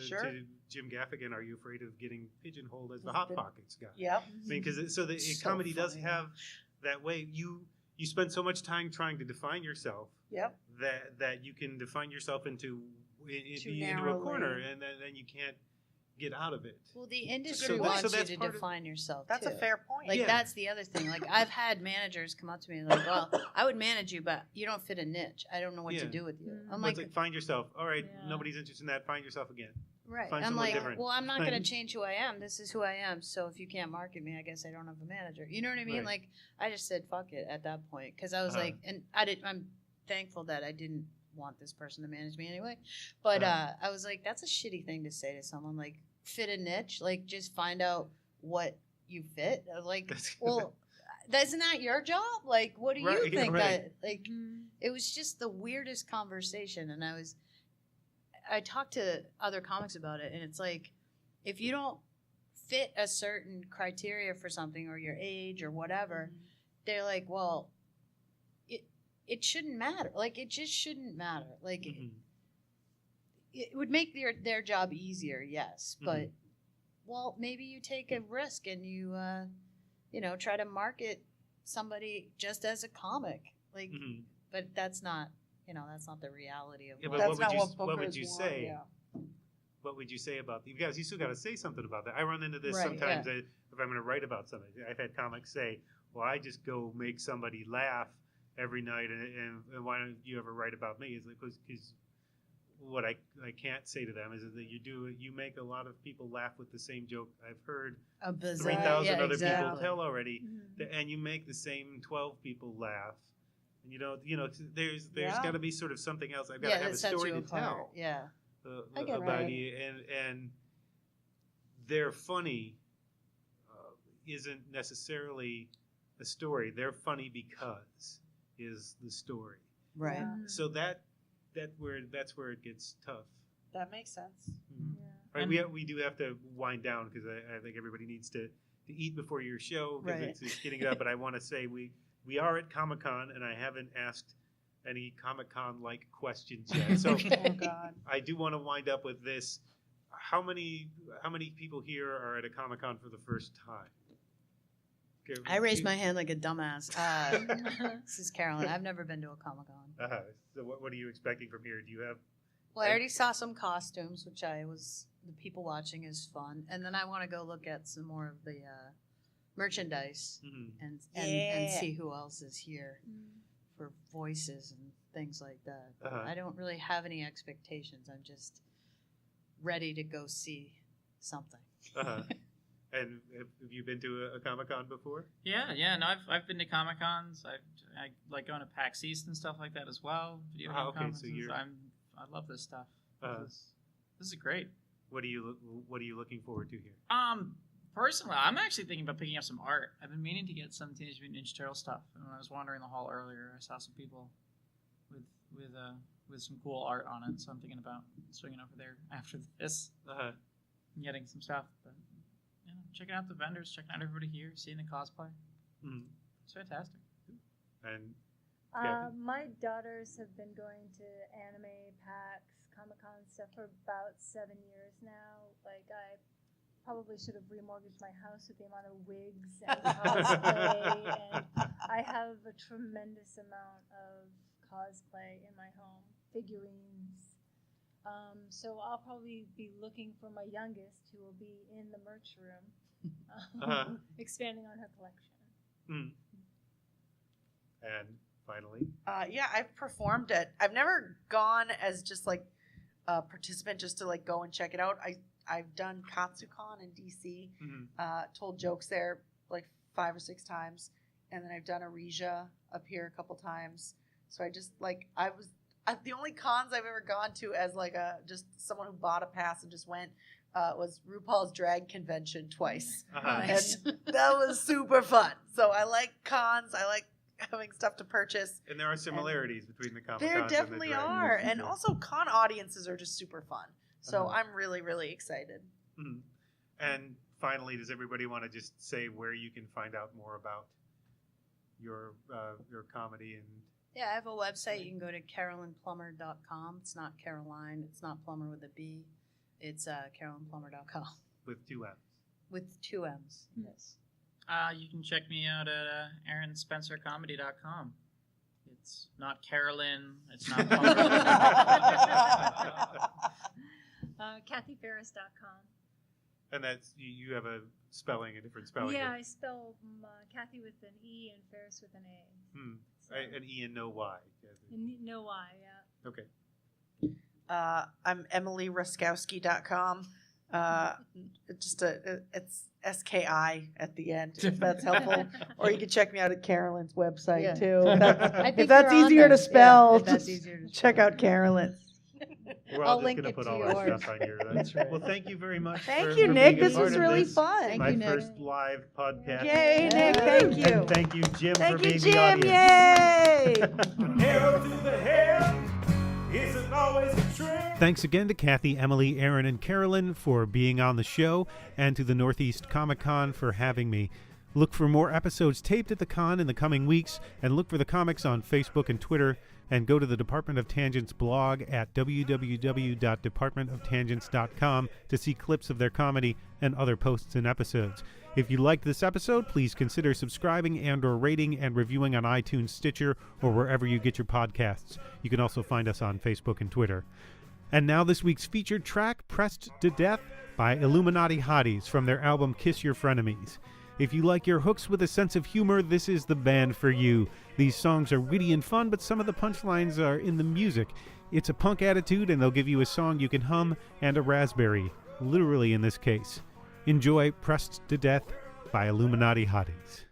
Sure. to Jim Gaffigan. Are you afraid of getting pigeonholed as the Hot Pockets guy? Yep. I mean, because So comedy does funny. have that way. You spend so much time trying to define yourself Yep. that you can define yourself into a narrowly. corner, and then you can't get out of it. Well, the industry So wants you that's to part of- define yourself. That's too. a fair point. Like Yeah. that's the other thing. Like I've had managers come up to me and like, well, I would manage you, but you don't fit a niche. I don't know what to Yeah. do with you. Mm. I'm But it's like, like, find yourself. All right, Yeah. nobody's interested in that. Find yourself again. right. find I'm someone like, different. well, I'm not going to Find- change who I am. This is who I am. So if you can't market me, I guess I don't have a manager. You know what I mean? Right. Like I just said, fuck it at that point because I was Uh-huh. like, and I'm thankful that I didn't want this person to manage me anyway. But I was like, that's a shitty thing to say to someone. Like fit a niche. Like just find out what you fit. I was like, That's- well, isn't that your job? Like, what do you Right, think right. that like? It was just the weirdest conversation, and I talked to other comics about it, and it's like, if you don't fit a certain criteria for something or your age or whatever, they're like, well, it shouldn't matter. Like, it just shouldn't matter. Like, Mhm. it would make their job easier, yes, but Mhm. well, maybe you take a risk and you try to market somebody just as a comic, like, Mhm. but that's not the reality of Yeah, what- but That's what would not you- what what would bookers you want, say? yeah. What would you say about you guys? You still got to say something about that. I run into this Right, sometimes if I'm going to write about something. I've had comics say, "Well, I just go make somebody laugh every night, and why don't you ever write about me?" It's like because what I can't say to them is that you make a lot of people laugh with the same joke I've heard a bizarre, 3,000 yeah, other exactly. people tell already, Mm-hmm. and you make the same 12 people laugh. And there's Yeah. got to be sort of something else. I've got Yeah, to have a that sets story you to apart. tell. Yeah, I get About right. you, and they're funny isn't necessarily a story. They're funny because is the story. right. Yeah. So that's where it gets tough. That makes sense. Yeah. Right, And- we do have to wind down because I think everybody needs to eat before your show because Right. it's getting up. But I want to say we are at Comic-Con, and I haven't asked any Comic-Con like questions yet. So Oh God. I do want to wind up with this. How many people here are at a Comic-Con for the first time? Okay, I raised my hand like a dumbass. This is Carolyn. I've never been to a Comic-Con. So what are you expecting from here? Do you have? Well, I already saw some costumes, which the people watching is fun, and then I want to go look at some more of the merchandise Mhm. and Yeah. see who else is here for voices and things like that. Uh-huh. I don't really have any expectations. I'm just ready to go see something. Uh-huh. And have you been to a Comic-Con before? Yeah. No, I've been to Comic Cons. I like going to PAX East and stuff like that as well. Video game okay, so conferences. you're- I love this stuff. Uh-huh. This is great. What are you looking forward to here? Personally, I'm actually thinking about picking up some art. I've been meaning to get some Teenage Mutant Ninja Turtle stuff. And when I was wandering the hall earlier, I saw some people with some cool art on it. So I'm thinking about swinging over there after this and getting some stuff. But checking out the vendors, checking out everybody here, seeing the cosplay. Mm-hmm. It's fantastic. And my daughters have been going to anime, PAX, Comic-Con stuff for about 7 years now. Like, I probably should have remortgaged my house with the amount of wigs and cosplay. And I have a tremendous amount of cosplay in my home, figurines. So I'll probably be looking for my youngest, who will be in the merch room, expanding on her collection. Mm. And finally, I've performed it. I've never gone as just like a participant, just to like go and check it out. I've done KatsuCon in DC, told jokes there like 5 or 6 times, and then I've done Aresia up here a couple times. So I just like the only cons I've ever gone to as like just someone who bought a pass and just went was RuPaul's Drag Convention twice, Nice. and that was super fun. So I like cons. I like having stuff to purchase. And there are similarities between the Comic-Cons. There definitely and the drag are. movies, And also con audiences are just super fun. So I'm really, really excited. Mm-hmm. And finally, does everybody want to just say where you can find out more about your comedy? And Yeah, I have a website. You can go to carolynplummer.com. It's not Caroline. It's not Plummer with a B. It's carolynplummer.com. With 2 M's. With 2 M's, yes. You can check me out at erinspencercomedy.com. It's not Carolyn. It's not Plummer. KatheFarris.com. And that's you have a different spelling. Yeah, I spell Kathe with an E and Farris with an A. So. An E and no Y. No Y, yeah. Okay. I'm EmilyRuskowski.com. It's SKI at the end, if that's helpful. Or you can check me out at Carolyn's website too. If that's easier to spell, check out Carolyn's. We're all I'll just link going to it put to all our yours. stuff on here. That's right. Well, thank you very much. Thank for you, Nick. being a This part was of really this. fun. My Nick. first live podcast. Yay, Nick. Thank you. And thank you, Jim, for Thank you, being the Jim. audience. Yay. Hell to the hell isn't always a trend. Thanks again to Kathe, Emily, Erin, and Carolyn for being on the show, and to the Northeast Comic Con for having me. Look for more episodes taped at the con in the coming weeks, and look for the comics on Facebook and Twitter, and go to the Department of Tangents blog at www.departmentoftangents.com to see clips of their comedy and other posts and episodes. If you liked this episode, please consider subscribing and/or rating and reviewing on iTunes, Stitcher, or wherever you get your podcasts. You can also find us on Facebook and Twitter. And now this week's featured track, Pressed to Death by Illuminati Hotties from their album Kiss Your Frenemies. If you like your hooks with a sense of humor, this is the band for you. These songs are witty and fun, but some of the punchlines are in the music. It's a punk attitude, and they'll give you a song you can hum and a raspberry, literally in this case. Enjoy Pressed to Death by Illuminati Hotties.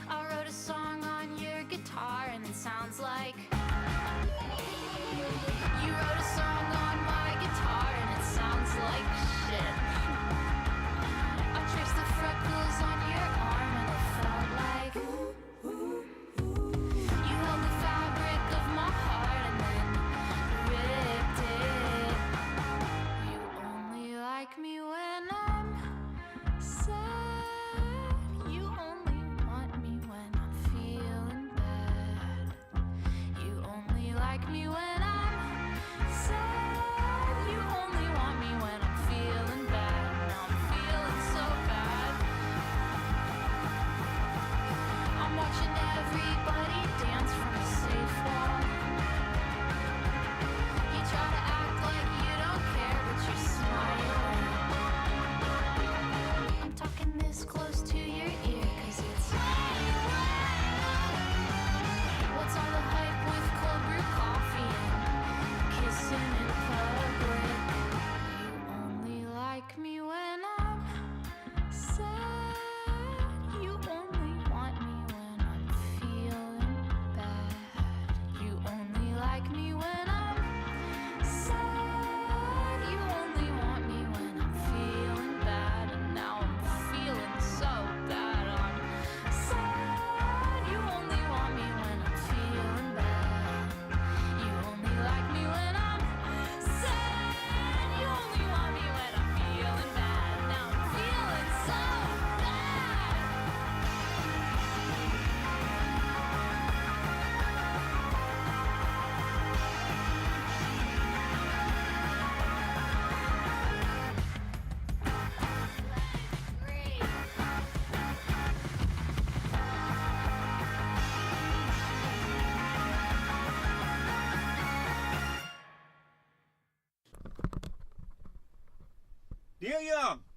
I wrote a song on your guitar and it sounds like you wrote a song on my guitar and it sounds like shit. I traced the freckles on your arm and it felt like you held the fabric of my heart and then ripped it. You only like me when I'm sad. You only want me when I'm feeling bad. You only like me when I'm sad. You only want me when I'm feeling bad. Now I'm feeling so bad. I'm watching everybody dance from a safe wall. You try to act like you don't care, but you're smiling. I'm talking this close to your ear, 'cause it's what's all the hype with cold brew coffee Dear Young.